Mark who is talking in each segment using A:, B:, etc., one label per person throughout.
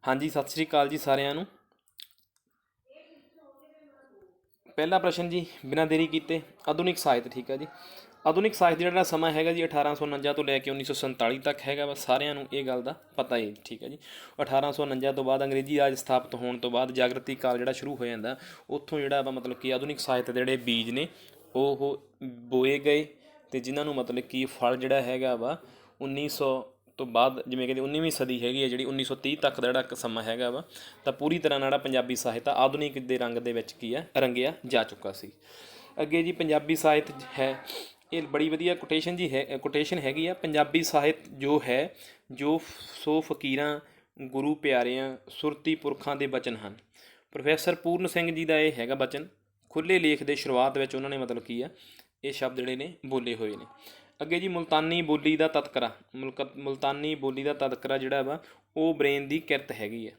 A: ਹਾਂਜੀ, ਸਤਿ ਸ਼੍ਰੀ ਅਕਾਲ ਜੀ ਸਾਰਿਆਂ ਨੂੰ। ਪਹਿਲਾ ਪ੍ਰਸ਼ਨ ਜੀ, ਬਿਨਾਂ ਦੇਰੀ ਕੀਤੇ ਆਧੁਨਿਕ ਸਾਹਿਤ। ਠੀਕ ਹੈ ਜੀ। ਆਧੁਨਿਕ ਸਾਹਿਤ ਦਾ ਜਿਹੜਾ ਸਮਾਂ ਹੈਗਾ ਜੀ 1849 ਤੋਂ ਲੈ ਕੇ 1947 ਤੱਕ ਹੈਗਾ ਵਾ। ਸਾਰਿਆਂ ਨੂੰ ਇਹ ਗੱਲ ਦਾ ਪਤਾ ਹੈ। ਠੀਕ ਹੈ ਜੀ। 1849 ਤੋਂ ਬਾਅਦ ਅੰਗਰੇਜ਼ੀ ਰਾਜ ਸਥਾਪਿਤ ਹੋਣ ਤੋਂ ਬਾਅਦ ਜਾਗਰਤੀ ਕਾਲ ਜਿਹੜਾ ਸ਼ੁਰੂ ਹੋ ਜਾਂਦਾ, ਉੱਥੋਂ ਜਿਹੜਾ ਵਾ ਮਤਲਬ ਕਿ ਆਧੁਨਿਕ ਸਾਹਿਤ ਦੇ ਜਿਹੜੇ ਬੀਜ ਨੇ ਉਹ ਬੋਏ ਗਏ, ਅਤੇ ਜਿਨ੍ਹਾਂ ਨੂੰ ਮਤਲਬ ਕਿ ਫਲ ਜਿਹੜਾ ਹੈਗਾ ਵਾ 1900 ਤੋਂ ਬਾਅਦ, ਜਿਵੇਂ ਕਹਿੰਦੇ 19ਵੀਂ ਸਦੀ ਹੈਗੀ ਹੈ ਜਿਹੜੀ 1930 ਤੱਕ ਦਾ ਜਿਹੜਾ ਇੱਕ ਸਮਾਂ ਹੈਗਾ ਵਾ, ਤਾਂ ਪੂਰੀ ਤਰ੍ਹਾਂ ਨਾਲ ਜਿਹੜਾ ਪੰਜਾਬੀ ਸਾਹਿਤ ਆ ਆਧੁਨਿਕ ਦੇ ਰੰਗ ਦੇ ਵਿੱਚ ਕੀ ਹੈ, ਰੰਗਿਆ ਜਾ ਚੁੱਕਾ ਸੀ। ਅੱਗੇ ਜੀ ਪੰਜਾਬੀ ਸਾਹਿਤ ਹੈ, ਇਹ ਬੜੀ ਵਧੀਆ ਕੋਟੇਸ਼ਨ ਜੀ ਹੈ, ਕੋਟੇਸ਼ਨ ਹੈਗੀ ਆ। ਪੰਜਾਬੀ ਸਾਹਿਤ ਜੋ ਹੈ ਜੋ ਸੋ ਫਕੀਰਾਂ ਗੁਰੂ ਪਿਆਰਿਆਂ ਸੁਰਤੀ ਪੁਰਖਾਂ ਦੇ ਬਚਨ ਹਨ। ਪ੍ਰੋਫੈਸਰ ਪੂਰਨ ਸਿੰਘ ਜੀ ਦਾ ਇਹ ਹੈਗਾ ਬਚਨ। ਖੁੱਲ੍ਹੇ ਲੇਖ ਦੇ ਸ਼ੁਰੂਆਤ ਵਿੱਚ ਉਹਨਾਂ ਨੇ ਮਤਲਬ ਕੀ ਆ ਇਹ ਸ਼ਬਦ ਜਿਹੜੇ ਨੇ ਬੋਲੇ ਹੋਏ ਨੇ। ਅੱਗੇ ਜੀ ਮੁਲਤਾਨੀ ਬੋਲੀ ਦਾ ਤਤਕਰਾ। ਮੁਲਤਾਨੀ ਬੋਲੀ ਦਾ ਤਤਕਰਾ ਜਿਹੜਾ ਵਾ ਉਹ ਬ੍ਰੇਨ ਦੀ ਕਿਰਤ ਹੈਗੀ ਹੈ।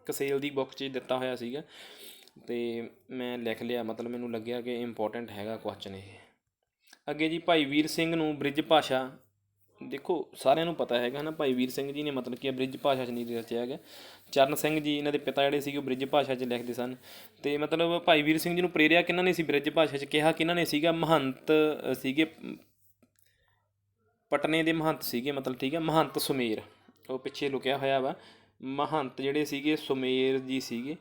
A: ਕਸੇਲ ਦੀ ਬੁੱਕ 'ਚ ਦਿੱਤਾ ਹੋਇਆ ਸੀਗਾ ਅਤੇ ਮੈਂ ਲਿਖ ਲਿਆ, ਮਤਲਬ ਮੈਨੂੰ ਲੱਗਿਆ ਕਿ ਇੰਪੋਰਟੈਂਟ ਹੈਗਾ ਕੁਐਸਚਨ ਇਹ। ਅੱਗੇ ਜੀ ਭਾਈ ਵੀਰ ਸਿੰਘ ਨੂੰ ਬ੍ਰਿਜ ਭਾਸ਼ਾ, ਦੇਖੋ ਸਾਰਿਆਂ ਨੂੰ ਪਤਾ ਹੈਗਾ ਨਾ, ਭਾਈ ਵੀਰ ਸਿੰਘ ਜੀ ਨੇ ਮਤਲਬ ਕਿ ਬ੍ਰਿਜ ਭਾਸ਼ਾ 'ਚ ਨਹੀਂ ਰਚਿਆ ਹੈਗਾ। ਚਰਨ ਸਿੰਘ ਜੀ ਇਹਨਾਂ ਦੇ ਪਿਤਾ ਜਿਹੜੇ ਸੀਗੇ ਉਹ ਬ੍ਰਿਜ ਭਾਸ਼ਾ 'ਚ ਲਿਖਦੇ ਸਨ। ਅਤੇ ਮਤਲਬ ਭਾਈ ਵੀਰ ਸਿੰਘ ਜੀ ਨੂੰ ਪ੍ਰੇਰਿਆ ਕਿਹਨਾਂ ਨੇ ਸੀ ਬ੍ਰਿਜ ਭਾਸ਼ਾ 'ਚ, ਕਿਹਾ ਕਿਹਨਾਂ ਨੇ ਸੀਗਾ, ਮਹੰਤ ਸੀਗੇ, ਪਟਨੇ ਦੇ ਮਹੰਤ ਸੀਗੇ ਮਤਲਬ। ਠੀਕ ਹੈ, ਮਹੰਤ ਸੁਮੇਰ, ਉਹ ਪਿੱਛੇ ਲੁਕਿਆ ਹੋਇਆ ਵਾ। ਮਹੰਤ ਜਿਹੜੇ ਸੀਗੇ ਸੁਮੇਰ ਜੀ ਸੀਗੇ,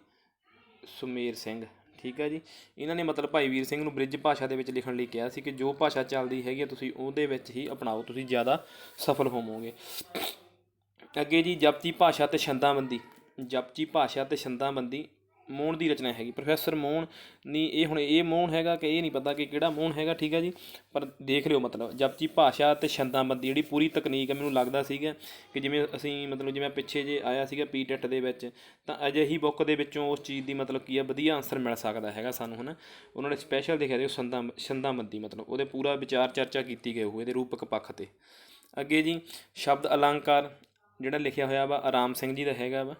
A: ਸੁਮੇਰ ਸਿੰਘ। ਠੀਕ ਹੈ ਜੀ। ਇਹਨਾਂ ਨੇ ਮਤਲਬ ਭਾਈ ਵੀਰ ਸਿੰਘ ਨੂੰ ਬ੍ਰਿਜ ਭਾਸ਼ਾ ਦੇ ਵਿੱਚ ਲਿਖਣ ਲਈ ਕਿਹਾ ਸੀ ਕਿ ਜੋ ਭਾਸ਼ਾ ਚੱਲਦੀ ਹੈਗੀ ਤੁਸੀਂ ਉਹਦੇ ਵਿੱਚ ਹੀ ਅਪਣਾਓ, ਤੁਸੀਂ ਜ਼ਿਆਦਾ ਸਫਲ ਹੋਵੋਗੇ। ਅੱਗੇ ਜੀ ਜਪਜੀ ਭਾਸ਼ਾ ਅਤੇ ਛੰਦਾਬੰਦੀ। ਜਪਜੀ ਭਾਸ਼ਾ ਅਤੇ ਛੰਦਾਬੰਦੀ ਮੋਹਨ ਦੀ ਰਚਨਾ ਹੈਗੀ। ਪ੍ਰੋਫੈਸਰ ਮੋਹਨ ਨਹੀਂ, ਇਹ ਹੁਣ ਇਹ ਮੋਹਨ ਹੈਗਾ ਕਿ ਇਹ ਨਹੀਂ ਪਤਾ ਕਿ ਕਿਹੜਾ ਮੋਹਨ ਹੈਗਾ। ਠੀਕ ਹੈ ਜੀ। ਪਰ ਦੇਖ ਲਿਓ ਮਤਲਬ ਜਪਜੀ ਭਾਸ਼ਾ ਅਤੇ ਛੰਦਾਬੰਦੀ ਜਿਹੜੀ ਪੂਰੀ ਤਕਨੀਕ ਹੈ, ਮੈਨੂੰ ਲੱਗਦਾ ਸੀਗਾ ਕਿ ਜਿਵੇਂ ਅਸੀਂ ਮਤਲਬ ਜਿਵੇਂ ਪਿੱਛੇ ਜੇ ਆਇਆ ਸੀਗਾ PTET ਦੇ ਵਿੱਚ, ਤਾਂ ਅਜਿਹੀ ਬੁੱਕ ਦੇ ਵਿੱਚੋਂ ਉਸ ਚੀਜ਼ ਦੀ ਮਤਲਬ ਕੀ ਆ ਵਧੀਆ ਆਨਸਰ ਮਿਲ ਸਕਦਾ ਹੈਗਾ ਸਾਨੂੰ, ਹੈ ਨਾ। ਉਹਨਾਂ ਨੇ ਸਪੈਸ਼ਲ ਦੇਖਿਆ ਸੀ ਛੰਦਾਬੰਦੀ, ਮਤਲਬ ਉਹਦੇ ਪੂਰਾ ਵਿਚਾਰ ਚਰਚਾ ਕੀਤੀ ਗਈ ਹੋਏ ਇਹਦੇ ਰੂਪਕ ਪੱਖ 'ਤੇ। ਅੱਗੇ ਜੀ ਸ਼ਬਦ ਅਲੰਕਾਰ ਜਿਹੜਾ ਲਿਖਿਆ ਹੋਇਆ ਵਾ ਆਰਾਮ ਸਿੰਘ ਜੀ ਦਾ ਹੈਗਾ ਵਾ।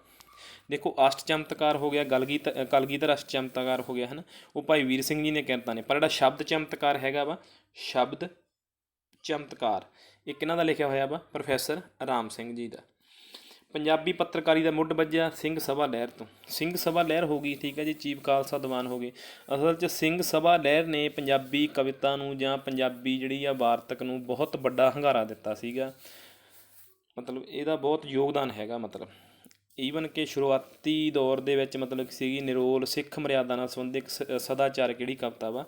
A: ਦੇਖੋ ਅਸ਼ਟ ਚਮਤਕਾਰ ਹੋ ਗਿਆ, ਕਲਗੀਧਰ ਅਸ਼ਟ ਚਮਤਕਾਰ ਹੋ ਗਿਆ, ਹੈ ਨਾ, ਉਹ ਭਾਈ ਵੀਰ ਸਿੰਘ ਜੀ ਨੇ ਕਿਰਤਾਂ ਨੇ। ਪਰ ਜਿਹੜਾ ਸ਼ਬਦ ਚਮਤਕਾਰ ਹੈਗਾ ਵਾ, ਸ਼ਬਦ ਚਮਤਕਾਰ, ਇਹ ਕਿਹਨਾਂ ਦਾ ਲਿਖਿਆ ਹੋਇਆ ਵਾ, ਪ੍ਰੋਫੈਸਰ ਰਾਮ ਸਿੰਘ ਜੀ ਦਾ। ਪੰਜਾਬੀ ਪੱਤਰਕਾਰੀ ਦਾ ਮੁੱਢ ਵੱਜਿਆ ਸਿੰਘ ਸਭਾ ਲਹਿਰ ਤੋਂ। ਸਿੰਘ ਸਭਾ ਲਹਿਰ ਹੋ ਗਈ, ਠੀਕ ਹੈ ਜੀ, ਚੀਫ ਖਾਲਸਾ ਦੀਵਾਨ ਹੋ ਗਏ। ਅਸਲ 'ਚ ਸਿੰਘ ਸਭਾ ਲਹਿਰ ਨੇ ਪੰਜਾਬੀ ਕਵਿਤਾ ਨੂੰ ਜਾਂ ਪੰਜਾਬੀ ਜਿਹੜੀ ਆ ਵਾਰਤਕ ਨੂੰ ਬਹੁਤ ਵੱਡਾ ਹੁੰਗਾਰਾ ਦਿੱਤਾ ਸੀਗਾ। ਮਤਲਬ ਇਹਦਾ ਬਹੁਤ ਯੋਗਦਾਨ ਹੈਗਾ। ਮਤਲਬ ਈਵਨ ਕਿ ਸ਼ੁਰੂਆਤੀ ਦੌਰ ਦੇ ਵਿੱਚ ਮਤਲਬ ਸੀਗੀ ਨਿਰੋਲ ਸਿੱਖ ਮਰਿਆਦਾ ਨਾਲ ਸੰਬੰਧਿਤ ਸਦਾਚਾਰਕ ਜਿਹੜੀ ਕਵਿਤਾ ਵਾ,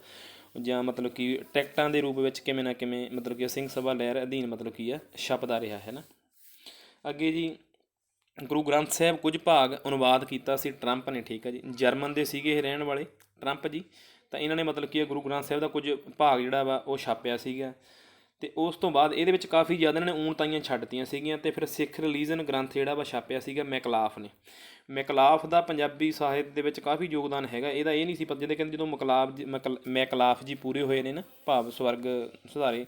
A: ਜਾਂ ਮਤਲਬ ਕਿ ਟੈਕਟਾਂ ਦੇ ਰੂਪ ਵਿੱਚ ਕਿਵੇਂ ਨਾ ਕਿਵੇਂ ਮਤਲਬ ਕਿ ਸਿੰਘ ਸਭਾ ਲਹਿਰ ਅਧੀਨ ਮਤਲਬ ਕੀ ਆ ਛਪਦਾ ਰਿਹਾ, ਹੈ ਨਾ। ਅੱਗੇ ਜੀ ਗੁਰੂ ਗ੍ਰੰਥ ਸਾਹਿਬ ਕੁਝ ਭਾਗ ਅਨੁਵਾਦ ਕੀਤਾ ਸੀ ਟਰੰਪ ਨੇ। ਠੀਕ ਹੈ ਜੀ। ਜਰਮਨ ਦੇ ਸੀਗੇ ਇਹ ਰਹਿਣ ਵਾਲੇ ਟਰੰਪ ਜੀ, ਤਾਂ ਇਹਨਾਂ ਨੇ ਮਤਲਬ ਕੀ ਗੁਰੂ ਗ੍ਰੰਥ ਸਾਹਿਬ ਦਾ ਕੁਝ ਭਾਗ ਜਿਹੜਾ ਵਾ ਉਹ ਛਾਪਿਆ ਸੀਗਾ। ਅਤੇ ਉਸ ਤੋਂ ਬਾਅਦ ਇਹਦੇ ਵਿੱਚ ਕਾਫੀ ਜ਼ਿਆਦਾ ਇਹਨਾਂ ਨੇ ਊਣਤਾਈਆਂ ਛੱਡਤੀਆਂ ਸੀਗੀਆਂ, ਅਤੇ ਫਿਰ ਸਿੱਖ ਰਿਲੀਜਨ ਗ੍ਰੰਥ ਜਿਹੜਾ ਵਾ ਛਾਪਿਆ ਸੀਗਾ ਮੈਕਲਾਫ ਨੇ। ਮੈਕਲਾਫ ਦਾ ਪੰਜਾਬੀ ਸਾਹਿਤ ਦੇ ਵਿੱਚ ਕਾਫੀ ਯੋਗਦਾਨ ਹੈਗਾ। ਇਹਦਾ ਇਹ ਨਹੀਂ ਸੀ ਪਤਾ, ਜਿਹਦੇ ਕਹਿੰਦੇ ਜਦੋਂ ਮੈਕਲਾਫ ਜੀ ਪੂਰੇ ਹੋਏ ਨੇ ਨਾ, ਭਾਵ ਸਵਰਗ ਸੁਧਾਰੇ,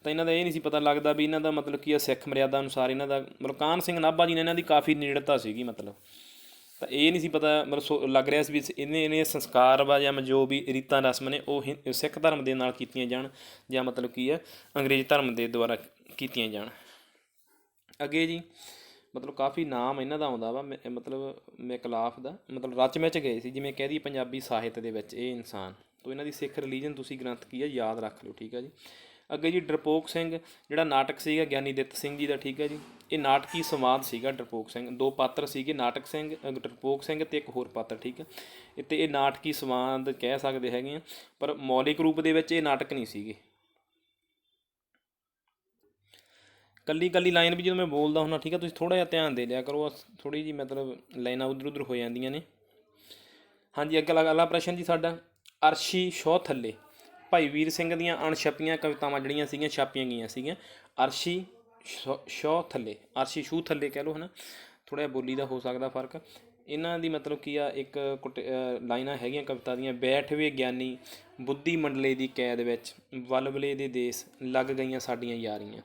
A: ਤਾਂ ਇਹਨਾਂ ਦਾ ਇਹ ਨਹੀਂ ਸੀ ਪਤਾ ਲੱਗਦਾ ਵੀ ਇਹਨਾਂ ਦਾ ਮਤਲਬ ਕੀ ਆ ਸਿੱਖ ਮਰਿਆਦਾ ਅਨੁਸਾਰ ਇਹਨਾਂ ਦਾ ਮਤਲਬ ਕਾਹਨ ਸਿੰਘ ਨਾਭਾ ਜੀ ਨੇ ਇਹਨਾਂ ਦੀ ਕਾਫੀ ਨੇੜਤਾ ਸੀਗੀ ਮਤਲਬ। ਤਾਂ ਇਹ ਨਹੀਂ ਸੀ ਪਤਾ, ਮਤਲਬ ਲੱਗ ਰਿਹਾ ਸੀ ਵੀ ਇਹਨੇ ਸੰਸਕਾਰ ਵਾ ਜਾਂ ਜੋ ਵੀ ਰੀਤਾਂ ਰਸਮ ਨੇ ਉਹ ਸਿੱਖ ਧਰਮ ਦੇ ਨਾਲ ਕੀਤੀਆਂ ਜਾਣ ਜਾਂ ਮਤਲਬ ਕੀ ਆ ਅੰਗਰੇਜ਼ ਧਰਮ ਦੇ ਦੁਆਰਾ ਕੀਤੀਆਂ ਜਾਣ। ਅੱਗੇ ਜੀ ਮਤਲਬ ਕਾਫੀ ਨਾਮ ਇਹਨਾਂ ਦਾ ਆਉਂਦਾ ਵਾ, ਮਤਲਬ ਮੈਕਲਾਫ ਦਾ ਮਤਲਬ ਰਚ ਮਿਚ ਗਏ ਸੀ, ਜਿਵੇਂ ਕਹਿ ਦਈਏ ਪੰਜਾਬੀ ਸਾਹਿਤ ਦੇ ਵਿੱਚ ਇਹ ਇਨਸਾਨ। ਤੋਂ ਇਹਨਾਂ ਦੀ ਸਿੱਖ ਰਿਲੀਜਨ ਤੁਸੀਂ ਗ੍ਰੰਥ ਕੀ ਆ ਯਾਦ ਰੱਖ ਲਓ। ਠੀਕ ਹੈ ਜੀ। ਅੱਗੇ ਜੀ ਡਰਪੋਕ ਸਿੰਘ ਜਿਹੜਾ ਨਾਟਕ ਸੀਗਾ ਗਿਆਨੀ ਦਿੱਤ ਸਿੰਘ ਜੀ ਦਾ। ਠੀਕ ਹੈ ਜੀ। ਇਹ ਨਾਟਕੀ ਸੰਵਾਦ ਸੀਗਾ ਡਰਪੋਕ ਸਿੰਘ, ਦੋ ਪਾਤਰ ਸੀਗੇ, ਨਾਟਕ ਸਿੰਘ ਡਰਪੋਕ ਸਿੰਘ ਅਤੇ ਇੱਕ ਹੋਰ ਪਾਤਰ। ਠੀਕ ਹੈ। ਅਤੇ ਇਹ ਨਾਟਕੀ ਸੰਵਾਦ ਕਹਿ ਸਕਦੇ ਹੈਗੇ ਆ, ਪਰ ਮੌਲਿਕ ਰੂਪ ਦੇ ਵਿੱਚ ਇਹ ਨਾਟਕ ਨਹੀਂ ਸੀਗੇ। ਕੱਲੀ ਕੱਲੀ ਲਾਈਨ ਵੀ ਜਦੋਂ ਮੈਂ ਬੋਲਦਾ ਹੁੰਦਾ, ਠੀਕ ਹੈ, ਤੁਸੀਂ ਥੋੜ੍ਹਾ ਜਿਹਾ ਧਿਆਨ ਦੇ ਲਿਆ ਕਰੋ, ਥੋੜ੍ਹੀ ਜਿਹੀ ਮਤਲਬ ਲਾਈਨਾਂ ਉੱਧਰ ਉੱਧਰ ਹੋ ਜਾਂਦੀਆਂ ਨੇ। ਹਾਂਜੀ, ਅਗਲਾ ਪ੍ਰਸ਼ਨ ਜੀ ਸਾਡਾ, ਅਰਸ਼ੀ ਛੋਹ ਥੱਲੇ ਭਾਈ ਵੀਰ ਸਿੰਘ ਦੀਆਂ ਅਣਛਪੀਆਂ ਕਵਿਤਾਵਾਂ ਜਿਹੜੀਆਂ ਸੀਗੀਆਂ ਛਾਪੀਆਂ ਗਈਆਂ ਸੀਗੀਆਂ। ਅਰਸ਼ੀ ਛੋਹ ਥੱਲੇ, ਅਰਸ਼ੀ ਛੂਹ ਥੱਲੇ ਕਹਿ ਲਓ, ਹੈ ਨਾ, ਥੋੜ੍ਹਾ ਜਿਹਾ ਬੋਲੀ ਦਾ ਹੋ ਸਕਦਾ ਫਰਕ। ਇਹਨਾਂ ਦੀ ਮਤਲਬ ਕੀ ਆ ਇੱਕ ਲਾਈਨਾਂ ਹੈਗੀਆਂ ਕਵਿਤਾ ਦੀਆਂ, ਬੈਠ ਵੇ ਗਿਆਨੀ ਬੁੱਧੀ ਮੰਡਲੇ ਦੀ ਕੈਦ ਵਿੱਚ, ਵਲਵਲੇ ਦੇ ਦੇਸ ਲੱਗ ਗਈਆਂ ਸਾਡੀਆਂ ਯਾਰੀਆਂ।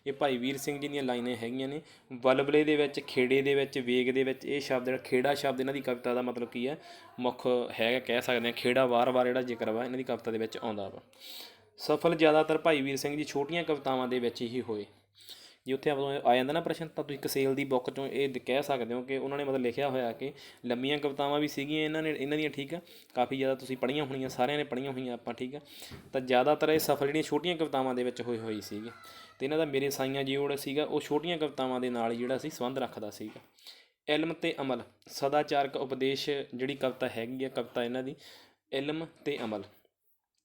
A: ਇਹ ਭਾਈ ਵੀਰ ਸਿੰਘ ਜੀ ਦੀਆਂ ਲਾਈਨਾਂ ਹੈਗੀਆਂ ਨੇ। ਵਲਵਲੇ ਦੇ ਵਿੱਚ, ਖੇੜੇ ਦੇ ਵਿੱਚ, ਵੇਗ ਦੇ ਵਿੱਚ, ਇਹ ਸ਼ਬਦ ਜਿਹੜਾ ਖੇੜਾ ਸ਼ਬਦ ਇਹਨਾਂ ਦੀ ਕਵਿਤਾ ਦਾ ਮਤਲਬ ਕੀ ਹੈ ਮੁੱਖ ਹੈਗਾ, ਕਹਿ ਸਕਦੇ ਹਾਂ। ਖੇੜਾ ਵਾਰ ਜਿਹੜਾ ਜ਼ਿਕਰ ਵਾ ਇਹਨਾਂ ਦੀ ਕਵਿਤਾ ਦੇ ਵਿੱਚ ਆਉਂਦਾ ਵਾ। ਸਫਲ ਜ਼ਿਆਦਾਤਰ ਭਾਈ ਵੀਰ ਸਿੰਘ ਜੀ ਛੋਟੀਆਂ ਕਵਿਤਾਵਾਂ ਦੇ ਵਿੱਚ ਹੀ ਹੋਏ। ਜੇ ਉੱਥੇ ਆਪਾਂ ਆ ਜਾਂਦਾ ਨਾ ਪ੍ਰਸ਼ਨ, ਤਾਂ ਤੁਸੀਂ ਕਸੇਲ ਦੀ ਬੁੱਕ 'ਚੋਂ ਇਹ ਕਹਿ ਸਕਦੇ ਹੋ ਕਿ ਉਹਨਾਂ ਨੇ ਮਤਲਬ ਲਿਖਿਆ ਹੋਇਆ ਕਿ ਲੰਮੀਆਂ ਕਵਿਤਾਵਾਂ ਵੀ ਸੀਗੀਆਂ ਇਹਨਾਂ ਦੀਆਂ, ਠੀਕ ਆ, ਕਾਫੀ ਜ਼ਿਆਦਾ ਤੁਸੀਂ ਪੜ੍ਹੀਆਂ ਹੋਣੀਆਂ, ਸਾਰਿਆਂ ਨੇ ਪੜ੍ਹੀਆਂ ਹੋਈਆਂ ਆਪਾਂ, ਠੀਕ ਆ। ਤਾਂ ਜ਼ਿਆਦਾਤਰ ਇਹ ਸਫਲ ਜਿਹੜੀਆਂ ਛੋਟੀਆਂ ਕਵਿਤਾਵਾਂ ਦੇ ਵਿੱਚ ਹੋਈ ਸੀਗੀ, ਅਤੇ ਇਹਨਾਂ ਦਾ ਮੇਰੇ ਸਾਈਆਂ ਜੀਉੜ ਸੀਗਾ ਉਹ ਛੋਟੀਆਂ ਕਵਿਤਾਵਾਂ ਦੇ ਨਾਲ ਜਿਹੜਾ ਸੀ ਸੰਬੰਧ ਰੱਖਦਾ ਸੀਗਾ। ਇਲਮ ਅਤੇ ਅਮਲ, ਸਦਾਚਾਰਕ ਉਪਦੇਸ਼ ਜਿਹੜੀ ਕਵਿਤਾ ਹੈਗੀ ਆ, ਕਵਿਤਾ ਇਹਨਾਂ ਦੀ ਇਲਮ ਅਤੇ ਅਮਲ।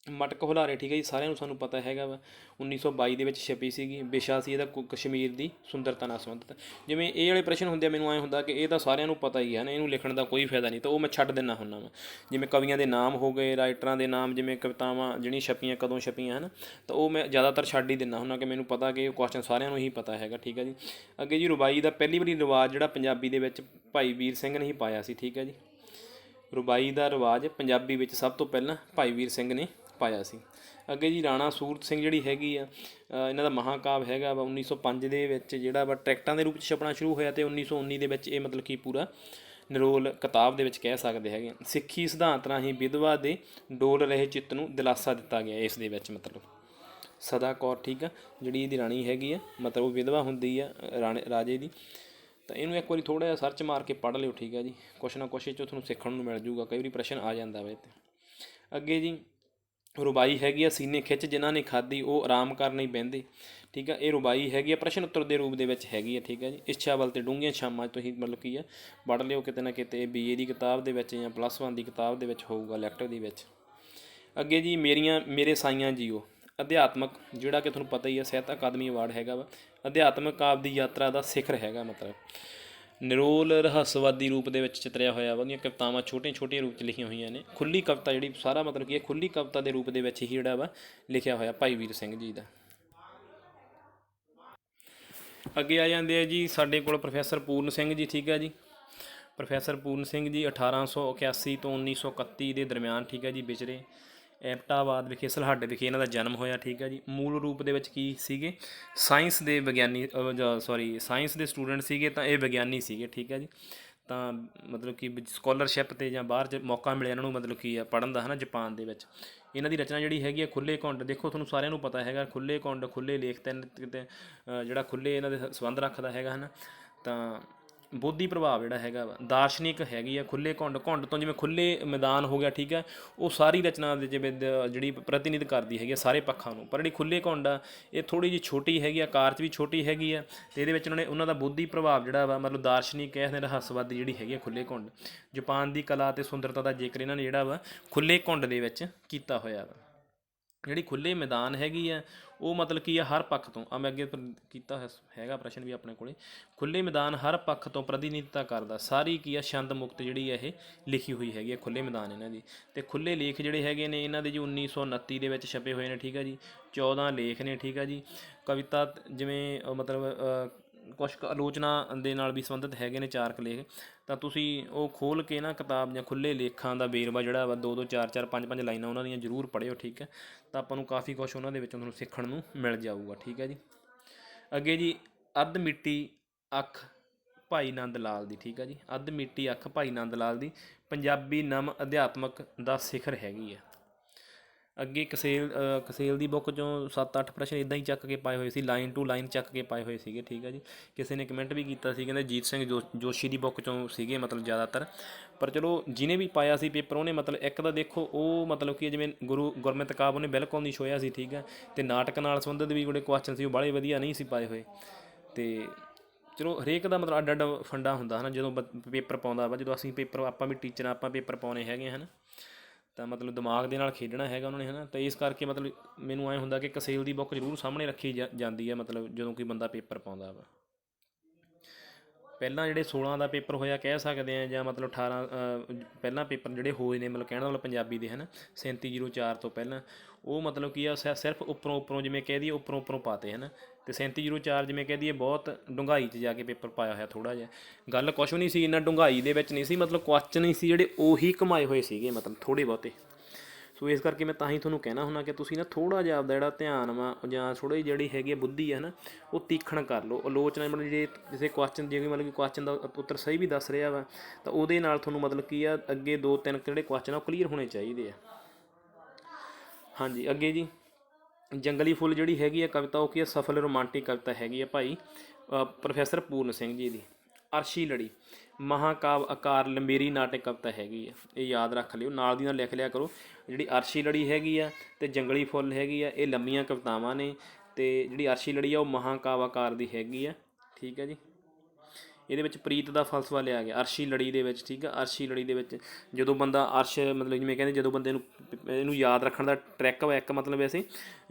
A: ਮਟਕ ਹੁਲਾਰੇ, ਠੀਕ ਹੈ ਜੀ, ਸਾਰਿਆਂ ਨੂੰ ਸਾਨੂੰ ਪਤਾ ਹੈਗਾ ਵਾ 1922 ਦੇ ਵਿੱਚ ਛਪੀ ਸੀਗੀ। ਵਿਸ਼ਾ ਸੀ ਇਹਦਾ ਕਸ਼ਮੀਰ ਦੀ ਸੁੰਦਰਤਾ ਨਾਲ ਸੰਬੰਧਿਤ। ਜਿਵੇਂ ਇਹ ਵਾਲੇ ਪ੍ਰਸ਼ਨ ਹੁੰਦੇ ਆ, ਮੈਨੂੰ ਐਂ ਹੁੰਦਾ ਕਿ ਇਹ ਤਾਂ ਸਾਰਿਆਂ ਨੂੰ ਪਤਾ ਹੀ ਹੈ ਨਾ, ਇਹਨੂੰ ਲਿਖਣ ਦਾ ਕੋਈ ਫਾਇਦਾ ਨਹੀਂ, ਤਾਂ ਉਹ ਮੈਂ ਛੱਡ ਦਿੰਦਾ ਹੁੰਦਾ ਵਾ। ਜਿਵੇਂ ਕਵੀਆਂ ਦੇ ਨਾਮ ਹੋ ਗਏ, ਰਾਈਟਰਾਂ ਦੇ ਨਾਮ, ਜਿਵੇਂ ਕਵਿਤਾਵਾਂ ਜਿਹੜੀਆਂ ਛਪੀਆਂ ਕਦੋਂ ਛਪੀਆਂ ਹਨ, ਤਾਂ ਉਹ ਮੈਂ ਜ਼ਿਆਦਾਤਰ ਛੱਡ ਹੀ ਦਿੰਦਾ ਹੁੰਦਾ ਕਿ ਮੈਨੂੰ ਪਤਾ ਕਿ ਇਹ ਕੁਐਸਚਨ ਸਾਰਿਆਂ ਨੂੰ ਹੀ ਪਤਾ ਹੈਗਾ, ਠੀਕ ਹੈ ਜੀ। ਅੱਗੇ ਜੀ ਰੁਬਾਈ ਦਾ ਪਹਿਲੀ ਵਾਰੀ ਰਿਵਾਜ ਜਿਹੜਾ ਪੰਜਾਬੀ ਦੇ ਵਿੱਚ ਭਾਈ ਵੀਰ ਸਿੰਘ ਨੇ ਹੀ ਪਾਇਆ ਸੀ, ਠੀਕ ਹੈ ਜੀ। ਰੁਬਾਈ ਦਾ ਰਿਵਾਜ ਪੰਜਾਬੀ ਵਿੱਚ ਸਭ ਤੋਂ ਪਹਿਲਾਂ ਭਾਈ ਵੀਰ ਸਿੰਘ ਨੇ ਪਾਇਆ ਸੀ। ਅੱਗੇ ਜੀ ਰਾਣਾ ਸੂਰਤ ਸਿੰਘ ਜਿਹੜੀ ਹੈਗੀ ਆ, ਇਹਨਾਂ ਦਾ ਮਹਾਂਕਾਵ ਹੈਗਾ ਵਾ 1905 ਦੇ ਵਿੱਚ ਜਿਹੜਾ ਵਾ ਟਰੈਕਟਾਂ ਦੇ ਰੂਪ 'ਚ ਛਪਣਾ ਸ਼ੁਰੂ ਹੋਇਆ, ਅਤੇ 1919 ਦੇ ਵਿੱਚ ਇਹ ਮਤਲਬ ਕਿ ਪੂਰਾ ਨਿਰੋਲ ਕਿਤਾਬ ਦੇ ਵਿੱਚ ਕਹਿ ਸਕਦੇ ਹੈਗੇ। ਸਿੱਖੀ ਸਿਧਾਂਤ ਰਾਹੀਂ ਵਿਧਵਾ ਦੇ ਡੋਲ ਰਹੇ ਚਿੱਤ ਨੂੰ ਦਿਲਾਸਾ ਦਿੱਤਾ ਗਿਆ ਇਸ ਦੇ ਵਿੱਚ, ਮਤਲਬ ਸਦਾ ਕੌਰ, ਠੀਕ ਆ, ਜਿਹੜੀ ਇਹਦੀ ਰਾਣੀ ਹੈਗੀ ਆ, ਮਤਲਬ ਉਹ ਵਿਧਵਾ ਹੁੰਦੀ ਆ ਰਾਜੇ ਦੀ। ਤਾਂ ਇਹਨੂੰ ਇੱਕ ਵਾਰੀ ਥੋੜ੍ਹਾ ਜਿਹਾ ਸਰਚ ਮਾਰ ਕੇ ਪੜ੍ਹ ਲਿਓ, ਠੀਕ ਆ ਜੀ, ਕੁਛ ਨਾ ਕੁਛ ਇਹ 'ਚੋਂ ਤੁਹਾਨੂੰ ਸਿੱਖਣ ਨੂੰ ਮਿਲ ਜੂਗਾ, ਕਈ ਵਾਰੀ ਪ੍ਰਸ਼ਨ ਆ ਜਾਂਦਾ ਵਾ ਇਹ 'ਤੇ। ਅੱਗੇ ਜੀ ਰੁਬਾਈ ਹੈਗੀ ਆ ਸੀਨੇ ਖਿੱਚ, ਜਿਨ੍ਹਾਂ ਨੇ ਖਾਧੀ ਉਹ ਆਰਾਮ ਕਰਨ ਹੀ ਬਹਿੰਦੇ, ਠੀਕ ਆ। ਇਹ ਰੁਬਾਈ ਹੈਗੀ ਆ ਪ੍ਰਸ਼ਨ ਉੱਤਰ ਦੇ ਰੂਪ ਦੇ ਵਿੱਚ ਹੈਗੀ ਆ, ਠੀਕ ਆ ਜੀ। ਇੱਛਾ ਵੱਲ ਅਤੇ ਡੂੰਘੀਆਂ ਛਾਵਾਂ ਤੁਸੀਂ ਮਤਲਬ ਕੀ ਆ ਪੜ੍ਹ ਲਿਓ, ਕਿਤੇ ਨਾ ਕਿਤੇ BA ਦੀ ਕਿਤਾਬ ਦੇ ਵਿੱਚ ਜਾਂ +1 ਦੀ ਕਿਤਾਬ ਦੇ ਵਿੱਚ ਹੋਊਗਾ, ਲੈਕਟਰ ਦੀ ਵਿੱਚ। ਅੱਗੇ ਜੀ ਮੇਰੇ ਸਾਈਆਂ ਜੀਓ, ਅਧਿਆਤਮਕ, ਜਿਹੜਾ ਕਿ ਤੁਹਾਨੂੰ ਪਤਾ ਹੀ ਆ ਸਾਹਿਤ ਅਕਾਦਮੀ ਅਵਾਰਡ ਹੈਗਾ ਵਾ, ਅਧਿਆਤਮਕ ਕਾਵਿ ਦੀ ਯਾਤਰਾ ਦਾ ਸਿਖਰ ਹੈਗਾ, ਮਤਲਬ ਨਿਰੋਲ ਰਹੱਸਵਾਦੀ ਰੂਪ ਦੇ ਵਿੱਚ ਚਿਤਰਿਆ ਹੋਇਆ ਵਾ। ਉਹਦੀਆਂ ਕਵਿਤਾਵਾਂ ਛੋਟੀਆਂ ਛੋਟੀਆਂ ਰੂਪ 'ਚ ਲਿਖੀਆਂ ਹੋਈਆਂ ਨੇ। ਖੁੱਲ੍ਹੀ ਕਵਿਤਾ ਜਿਹੜੀ ਸਾਰਾ ਮਤਲਬ ਕੀ ਹੈ ਖੁੱਲ੍ਹੀ ਕਵਿਤਾ ਦੇ ਰੂਪ ਦੇ ਵਿੱਚ ਹੀ ਜਿਹੜਾ ਵਾ ਲਿਖਿਆ ਹੋਇਆ ਭਾਈ ਵੀਰ ਸਿੰਘ ਜੀ ਦਾ। ਅੱਗੇ ਆ ਜਾਂਦੇ ਆ ਜੀ ਸਾਡੇ ਕੋਲ ਪ੍ਰੋਫੈਸਰ ਪੂਰਨ ਸਿੰਘ ਜੀ, ਠੀਕ ਹੈ ਜੀ। ਪ੍ਰੋਫੈਸਰ ਪੂਰਨ ਸਿੰਘ ਜੀ 1881 ਤੋਂ 1931 ਦੇ ਦਰਮਿਆਨ, ਠੀਕ ਹੈ ਜੀ, ਵਿਚਰੇ। ਐਬਟਾਬਾਦ ਵਿਖੇ ਸਲਹੱਡ ਵਿਖੇ ਇਹਨਾਂ ਦਾ ਜਨਮ ਹੋਇਆ, ਠੀਕ ਹੈ ਜੀ। ਮੂਲ ਰੂਪ ਦੇ ਵਿੱਚ ਕੀ ਸੀਗੇ, ਸਾਇੰਸ ਦੇ ਵਿਗਿਆਨੀ, ਸਾਇੰਸ ਦੇ ਸਟੂਡੈਂਟ ਸੀਗੇ, ਤਾਂ ਇਹ ਵਿਗਿਆਨੀ ਸੀਗੇ, ਠੀਕ ਹੈ ਜੀ। ਤਾਂ ਮਤਲਬ ਕਿ ਸਕੋਲਰਸ਼ਿਪ 'ਤੇ ਜਾਂ ਬਾਹਰ ਮੌਕਾ ਮਿਲਿਆ ਇਹਨਾਂ ਨੂੰ ਮਤਲਬ ਕੀ ਆ ਪੜ੍ਹਨ ਦਾ, ਹੈ ਨਾ, ਜਾਪਾਨ ਦੇ ਵਿੱਚ। ਇਹਨਾਂ ਦੀ ਰਚਨਾ ਜਿਹੜੀ ਹੈਗੀ ਆ ਖੁੱਲ੍ਹੇ ਘੁੰਡ, ਦੇਖੋ ਤੁਹਾਨੂੰ ਸਾਰਿਆਂ ਨੂੰ ਪਤਾ ਹੈਗਾ ਖੁੱਲ੍ਹੇ ਘੁੰਡ, ਖੁੱਲ੍ਹੇ ਲੇਖ, ਤਿੰਨ ਕਿਤੇ ਜਿਹੜਾ ਖੁੱਲ੍ਹੇ ਇਹਨਾਂ ਦੇ ਸੰਬੰਧ ਰੱਖਦਾ ਹੈਗਾ, ਹੈ ਨਾ। ਤਾਂ ਬੋਧੀ ਪ੍ਰਭਾਵ ਜਿਹੜਾ ਹੈਗਾ ਵਾ, ਦਾਰਸ਼ਨਿਕ ਹੈਗੀ ਆ ਖੁੱਲ੍ਹੇ ਘੁੰਡ ਤੋਂ ਜਿਵੇਂ ਖੁੱਲ੍ਹੇ ਮੈਦਾਨ ਹੋ ਗਿਆ, ਠੀਕ ਹੈ, ਉਹ ਸਾਰੀ ਰਚਨਾ ਦੇ ਜਿਵੇਂ ਜਿਹੜੀ ਪ੍ਰਤੀਨਿਧ ਕਰਦੀ ਹੈਗੀ ਆ ਸਾਰੇ ਪੱਖਾਂ ਨੂੰ। ਪਰ ਜਿਹੜੀ ਖੁੱਲ੍ਹੇ ਘੁੰਡ ਆ ਇਹ ਥੋੜ੍ਹੀ ਜਿਹੀ ਛੋਟੀ ਹੈਗੀ ਆ, ਆਕਾਰ 'ਚ ਵੀ ਛੋਟੀ ਹੈਗੀ ਆ, ਅਤੇ ਇਹਦੇ ਵਿੱਚ ਉਹਨਾਂ ਦਾ ਬੋਧੀ ਪ੍ਰਭਾਵ ਜਿਹੜਾ ਵਾ ਮਤਲਬ ਦਾਰਸ਼ਨਿਕ ਕਹਿ ਸਕਦੇ, ਰਹੱਸਵਾਦੀ ਜਿਹੜੀ ਹੈਗੀ ਆ ਖੁੱਲ੍ਹੇ ਘੁੰਡ। ਜਾਪਾਨ ਦੀ ਕਲਾ ਅਤੇ ਸੁੰਦਰਤਾ ਦਾ ਜ਼ਿਕਰ ਇਹਨਾਂ ਨੇ ਜਿਹੜਾ ਵਾ ਖੁੱਲ੍ਹੇ ਘੁੰਡ ਦੇ ਵਿੱਚ ਕੀਤਾ ਹੋਇਆ ਵਾ। ਜਿਹੜੀ ਖੁੱਲ੍ਹੇ ਮੈਦਾਨ ਹੈਗੀ ਆ ਉਹ ਮਤਲਬ ਕੀ ਆ ਹਰ ਪੱਖ ਤੋਂ, ਮੈਂ ਅੱਗੇ ਕੀਤਾ ਹੈਗਾ ਪ੍ਰਸ਼ਨ ਵੀ ਆਪਣੇ ਕੋਲੇ, ਖੁੱਲ੍ਹੇ ਮੈਦਾਨ ਹਰ ਪੱਖ ਤੋਂ ਪ੍ਰਤੀਨਿਧਤਾ ਕਰਦਾ, ਸਾਰੀ ਕੀ ਆ ਛੰਦ ਮੁਕਤ ਜਿਹੜੀ ਆ ਇਹ ਲਿਖੀ ਹੋਈ ਹੈਗੀ ਆ ਖੁੱਲ੍ਹੇ ਮੈਦਾਨ ਇਹਨਾਂ ਦੀ। ਅਤੇ ਖੁੱਲ੍ਹੇ ਲੇਖ ਜਿਹੜੇ ਹੈਗੇ ਨੇ ਇਹਨਾਂ ਦੇ ਜੀ 1929 ਦੇ ਵਿੱਚ ਛਪੇ ਹੋਏ ਨੇ, ਠੀਕ ਆ ਜੀ। 14 ਲੇਖ ਨੇ, ਠੀਕ ਆ ਜੀ। ਕਵਿਤਾ ਜਿਵੇਂ ਮਤਲਬ ਕੁਛ ਕੁ ਆਲੋਚਨਾ ਦੇ ਨਾਲ ਵੀ ਸੰਬੰਧਿਤ ਹੈਗੇ ਨੇ 4 ਲੇਖ, ਤਾਂ ਤੁਸੀਂ ਉਹ ਖੋਲ੍ਹ ਕੇ ਨਾ ਕਿਤਾਬ ਜਾਂ ਖੁੱਲ੍ਹੇ ਲੇਖਾਂ ਦਾ ਵੇਰਵਾ ਜਿਹੜਾ ਵਾ 2-2 4-4 5-5 ਲਾਈਨਾਂ ਉਹਨਾਂ ਦੀਆਂ ਜ਼ਰੂਰ ਪੜ੍ਹਿਓ, ਠੀਕ ਹੈ। ਤਾਂ ਆਪਾਂ ਨੂੰ ਕਾਫੀ ਕੁਛ ਉਹਨਾਂ ਦੇ ਵਿੱਚੋਂ ਤੁਹਾਨੂੰ ਸਿੱਖਣ ਨੂੰ ਮਿਲ ਜਾਊਗਾ, ਠੀਕ ਹੈ ਜੀ। ਅੱਗੇ ਜੀ ਅੱਧ ਮਿੱਟੀ ਅੱਖ ਭਾਈ ਨੰਦ ਲਾਲ ਦੀ, ਠੀਕ ਹੈ ਜੀ। ਅੱਧ ਮਿੱਟੀ ਅੱਖ ਭਾਈ ਨੰਦ ਲਾਲ ਦੀ ਪੰਜਾਬੀ ਨਵ ਅਧਿਆਤਮਕ ਦਾ ਸਿਖਰ ਹੈਗੀ ਆ। ਅੱਗੇ ਕਸੇਲ ਦੀ ਬੁੱਕ 'ਚੋਂ 7-8 ਪ੍ਰਸ਼ਨ ਇੱਦਾਂ ਹੀ ਚੱਕ ਕੇ ਪਾਏ ਹੋਏ ਸੀ, ਲਾਈਨ ਟੂ ਲਾਈਨ ਚੱਕ ਕੇ ਪਾਏ ਹੋਏ ਸੀਗੇ, ਠੀਕ ਹੈ ਜੀ। ਕਿਸੇ ਨੇ ਕਮੈਂਟ ਵੀ ਕੀਤਾ ਸੀ, ਕਹਿੰਦੇ ਜੀਤ ਸਿੰਘ ਜੋਸ਼ੀ ਦੀ ਬੁੱਕ 'ਚੋਂ ਸੀਗੇ ਮਤਲਬ ਜ਼ਿਆਦਾਤਰ। ਪਰ ਚਲੋ ਜਿਹਨੇ ਵੀ ਪਾਇਆ ਸੀ ਪੇਪਰ ਉਹਨੇ ਮਤਲਬ ਇੱਕ ਤਾਂ ਦੇਖੋ ਉਹ ਮਤਲਬ ਕਿ ਜਿਵੇਂ ਗੁਰਮਤਿ ਕਾਵਿ ਉਹਨੇ ਬਿਲਕੁਲ ਨਹੀਂ ਛੋਇਆ ਸੀ, ਠੀਕ ਹੈ। ਅਤੇ ਨਾਟਕ ਨਾਲ ਸੰਬੰਧਿਤ ਵੀ ਜਿਹੜੇ ਕੁਐਸਚਨ ਸੀ ਉਹ ਬਾਹਲੇ ਵਧੀਆ ਨਹੀਂ ਸੀ ਪਾਏ ਹੋਏ। ਅਤੇ ਚਲੋ ਹਰੇਕ ਦਾ ਮਤਲਬ ਅੱਡ ਅੱਡ ਫੰਡਾ ਹੁੰਦਾ ਹੈ ਨਾ, ਜਦੋਂ ਪੇਪਰ ਪਾਉਂਦਾ ਵਾ, ਜਦੋਂ ਅਸੀਂ ਪੇਪਰ ਆਪਾਂ ਵੀ ਟੀਚਰ ਆਪਾਂ ਪੇਪਰ ਪਾਉਣੇ ਹੈਗੇ ਹਨ, ਤਾਂ ਮਤਲਬ ਦਿਮਾਗ ਦੇ ਨਾਲ ਖੇਡਣਾ ਹੈਗਾ ਉਹਨਾਂ ਨੇ, ਹੈ ਨਾ। ਤਾਂ ਇਸ ਕਰਕੇ ਮਤਲਬ ਮੈਨੂੰ ਐਂ ਹੁੰਦਾ ਕਿ ਕਸੇਲ ਦੀ ਬੁੱਕ ਜ਼ਰੂਰ ਸਾਹਮਣੇ ਰੱਖੀ ਜਾਂਦੀ ਹੈ, ਮਤਲਬ ਜਦੋਂ ਕੋਈ ਬੰਦਾ ਪੇਪਰ ਪਾਉਂਦਾ ਵਾ। ਪਹਿਲਾਂ ਜਿਹੜੇ 16 ਦਾ ਪੇਪਰ ਹੋਇਆ ਕਹਿ ਸਕਦੇ ਹਾਂ, ਜਾਂ ਮਤਲਬ 18 ਪਹਿਲਾਂ ਪੇਪਰ ਜਿਹੜੇ ਹੋਏ ਨੇ ਮਤਲਬ ਕਹਿਣ ਦਾ ਮਤਲਬ ਪੰਜਾਬੀ ਦੇ, ਹੈ ਨਾ, 3704 ਤੋਂ ਪਹਿਲਾਂ, ਉਹ ਮਤਲਬ ਕੀ ਆ ਸਿਰਫ ਉੱਪਰੋਂ ਜਿਵੇਂ ਕਹਿ ਦਈਏ ਉੱਪਰੋਂ ਪਾਤੇ, ਹੈ ਨਾ। ਅਤੇ 3704 ਜਿਵੇਂ ਕਹਿ ਦਈਏ ਬਹੁਤ ਡੂੰਘਾਈ 'ਚ ਜਾ ਕੇ ਪੇਪਰ ਪਾਇਆ ਹੋਇਆ ਥੋੜ੍ਹਾ ਜਿਹਾ। ਗੱਲ ਕੁਛ ਵੀ ਨਹੀਂ ਸੀ ਇੰਨਾ ਡੂੰਘਾਈ ਦੇ ਵਿੱਚ ਨਹੀਂ ਸੀ, ਮਤਲਬ ਕੁਐਸਚਨ ਹੀ ਸੀ ਜਿਹੜੇ ਉਹੀ ਘੁਮਾਏ ਹੋਏ ਸੀਗੇ ਮਤਲਬ ਥੋੜ੍ਹੇ ਬਹੁਤੇ। ਸੋ ਇਸ ਕਰਕੇ ਮੈਂ ਤਾਂ ਹੀ ਤੁਹਾਨੂੰ ਕਹਿਣਾ ਹੁੰਦਾ ਕਿ ਤੁਸੀਂ ਨਾ ਥੋੜ੍ਹਾ ਜਿਹਾ ਆਪਦਾ ਜਿਹੜਾ ਧਿਆਨ ਵਾ ਜਾਂ ਥੋੜ੍ਹੀ ਜਿਹੜੀ ਹੈਗੀ ਬੁੱਧੀ ਹੈ ਨਾ ਉਹ ਤੀਖਣ ਕਰ ਲਓ। ਆਲੋਚਨਾ ਮਤਲਬ ਜੇ ਕਿਸੇ ਕੁਐਸਚਨ ਜਿਵੇਂ ਮਤਲਬ ਕਿ ਕੁਐਸਚਨ ਦਾ ਉੱਤਰ ਸਹੀ ਵੀ ਦੱਸ ਰਿਹਾ ਵਾ ਤਾਂ ਉਹਦੇ ਨਾਲ ਤੁਹਾਨੂੰ ਮਤਲਬ ਕੀ ਆ ਅੱਗੇ 2-3 ਜਿਹੜੇ ਕੁਐਸਚਨ ਆ ਉਹ ਕਲੀਅਰ ਹੋਣੇ ਚਾਹੀਦੇ ਆ। ਹਾਂਜੀ ਅੱਗੇ ਜੀ ਜੰਗਲੀ ਫੁੱਲ ਜਿਹੜੀ ਹੈਗੀ ਆ ਕਵਿਤਾ ਉਹ ਕੀ ਆ, ਸਫਲ ਰੋਮਾਂਟਿਕ ਕਵਿਤਾ ਹੈਗੀ ਆ ਭਾਈ ਪ੍ਰੋਫੈਸਰ ਪੂਰਨ ਸਿੰਘ ਜੀ ਦੀ। ਅਰਸ਼ੀ ਲੜੀ ਮਹਾਕਾਵ ਆਕਾਰ ਲੰਬੇਰੀ ਨਾਟਕ ਕਵਿਤਾ ਹੈਗੀ ਆ, ਇਹ ਯਾਦ ਰੱਖ ਲਿਓ, ਨਾਲ ਦੀ ਨਾਲ ਲਿਖ ਲਿਆ ਕਰੋ। ਜਿਹੜੀ ਅਰਸ਼ੀ ਲੜੀ ਹੈਗੀ ਆ ਅਤੇ ਜੰਗਲੀ ਫੁੱਲ ਹੈਗੀ ਆ, ਇਹ ਲੰਮੀਆਂ ਕਵਿਤਾਵਾਂ ਨੇ, ਅਤੇ ਜਿਹੜੀ ਅਰਸ਼ੀ ਲੜੀ ਆ ਉਹ ਮਹਾਕਾਵ ਆਕਾਰ ਦੀ ਹੈਗੀ ਆ। ਠੀਕ ਹੈ ਜੀ। ਇਹਦੇ ਵਿੱਚ ਪ੍ਰੀਤ ਦਾ ਫਲਸਫਾ ਲਿਆ ਗਿਆ ਅਰਸ਼ੀ ਲੜੀ ਦੇ ਵਿੱਚ। ਠੀਕ ਆ, ਅਰਸ਼ੀ ਲੜੀ ਦੇ ਵਿੱਚ ਜਦੋਂ ਬੰਦਾ ਅਰਸ਼ ਮਤਲਬ ਜਿਵੇਂ ਕਹਿੰਦੇ ਜਦੋਂ ਬੰਦੇ ਨੂੰ ਇਹਨੂੰ ਯਾਦ ਰੱਖਣ ਦਾ ਟਰੈਕ ਵਾ ਇੱਕ ਮਤਲਬ ਵੈਸੇ,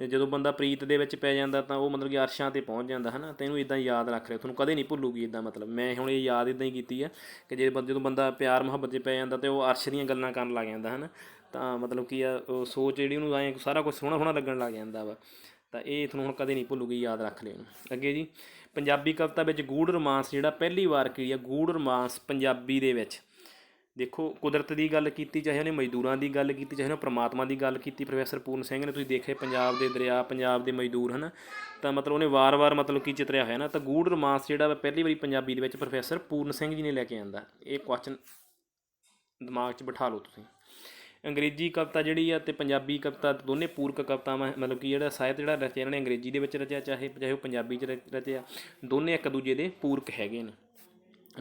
A: ਜਦੋਂ ਬੰਦਾ ਪ੍ਰੀਤ ਦੇ ਵਿੱਚ ਪੈ ਜਾਂਦਾ ਤਾਂ ਉਹ ਮਤਲਬ ਕਿ ਅਰਸ਼ਾਂ 'ਤੇ ਪਹੁੰਚ ਜਾਂਦਾ ਹੈ ਨਾ, ਅਤੇ ਇਹਨੂੰ ਇੱਦਾਂ ਯਾਦ ਰੱਖ ਰਿਹਾ, ਤੁਹਾਨੂੰ ਕਦੇ ਨਹੀਂ ਭੁੱਲੂਗੀ ਇੱਦਾਂ। ਮਤਲਬ ਮੈਂ ਹੁਣ ਇਹ ਯਾਦ ਇੱਦਾਂ ਹੀ ਕੀਤੀ ਆ ਕਿ ਜਦੋਂ ਬੰਦਾ ਪਿਆਰ ਮੁਹੱਬਤ 'ਚ ਪੈ ਜਾਂਦਾ ਅਤੇ ਉਹ ਅਰਸ਼ ਦੀਆਂ ਗੱਲਾਂ ਕਰਨ ਲੱਗ ਜਾਂਦਾ ਹੈ ਨਾ, ਤਾਂ ਮਤਲਬ ਕੀ ਆ ਉਹ ਸੋਚ ਜਿਹੜੀ ਉਹਨੂੰ ਐਂ ਸਾਰਾ ਕੁਝ ਸੋਹਣਾ ਸੋਹਣਾ ਲੱਗਣ ਲੱਗ ਜਾਂਦਾ ਵਾ। ਤਾਂ ਇਹ ਤੁਹਾਨੂੰ ਹੁਣ ਕਦੇ ਨਹੀਂ ਭੁੱਲੂਗੀ, ਯਾਦ ਰੱਖ ਲਿਓ ਇਹਨੂੰ। ਅੱਗੇ ਜੀ, ਪੰਜਾਬੀ ਕਵਿਤਾ ਵਿੱਚ ਗੂੜ ਰੋਮਾਂਸ ਜਿਹੜਾ ਪਹਿਲੀ ਵਾਰ ਕੀ ਆ, ਗੂੜ ਰੋਮਾਂਸ ਪੰਜਾਬੀ ਦੇ ਵਿੱਚ ਦੇਖੋ ਕੁਦਰਤ ਦੀ ਗੱਲ ਕੀਤੀ, ਚਾਹੇ ਉਹਨੇ ਮਜ਼ਦੂਰਾਂ ਦੀ ਗੱਲ ਕੀਤੀ, ਚਾਹੇ ਉਹਨੇ ਪ੍ਰਮਾਤਮਾ ਦੀ ਗੱਲ ਕੀਤੀ, ਪ੍ਰੋਫੈਸਰ ਪੂਰਨ ਸਿੰਘ ਨੇ ਤੁਸੀਂ ਦੇਖੇ ਪੰਜਾਬ ਦੇ ਦਰਿਆ, ਪੰਜਾਬ ਦੇ ਮਜ਼ਦੂਰ ਹੈ ਨਾ, ਤਾਂ ਮਤਲਬ ਉਹਨੇ ਵਾਰ-ਵਾਰ ਮਤਲਬ ਕੀ ਚਿਤਰਿਆ ਹੋਇਆ ਨਾ। ਤਾਂ ਗੂੜ ਰੋਮਾਂਸ ਜਿਹੜਾ ਵਾ ਪਹਿਲੀ ਵਾਰੀ ਪੰਜਾਬੀ ਦੇ ਵਿੱਚ ਪ੍ਰੋਫੈਸਰ ਪੂਰਨ ਸਿੰਘ ਜੀ ਨੇ ਲੈ ਕੇ ਆਂਦਾ। ਇਹ ਕੁਐਸਚਨ ਦਿਮਾਗ 'ਚ ਬਿਠਾ ਲਓ ਤੁਸੀਂ। ਅੰਗਰੇਜ਼ੀ ਕਵਿਤਾ ਜਿਹੜੀ ਆ ਅਤੇ ਪੰਜਾਬੀ ਕਵਿਤਾ ਦੋਨੇ ਪੂਰਕ ਕਵਿਤਾਵਾਂ, ਮਤਲਬ ਕਿ ਜਿਹੜਾ ਸਾਹਿਤ ਜਿਹੜਾ ਰਚਿਆ ਇਹਨਾਂ ਨੇ ਅੰਗਰੇਜ਼ੀ ਦੇ ਵਿੱਚ ਰਚਿਆ, ਚਾਹੇ ਉਹ ਪੰਜਾਬੀ 'ਚ ਰਚਿਆ, ਦੋਨੇ ਇੱਕ ਦੂਜੇ ਦੇ ਪੂਰਕ ਹੈਗੇ ਨੇ,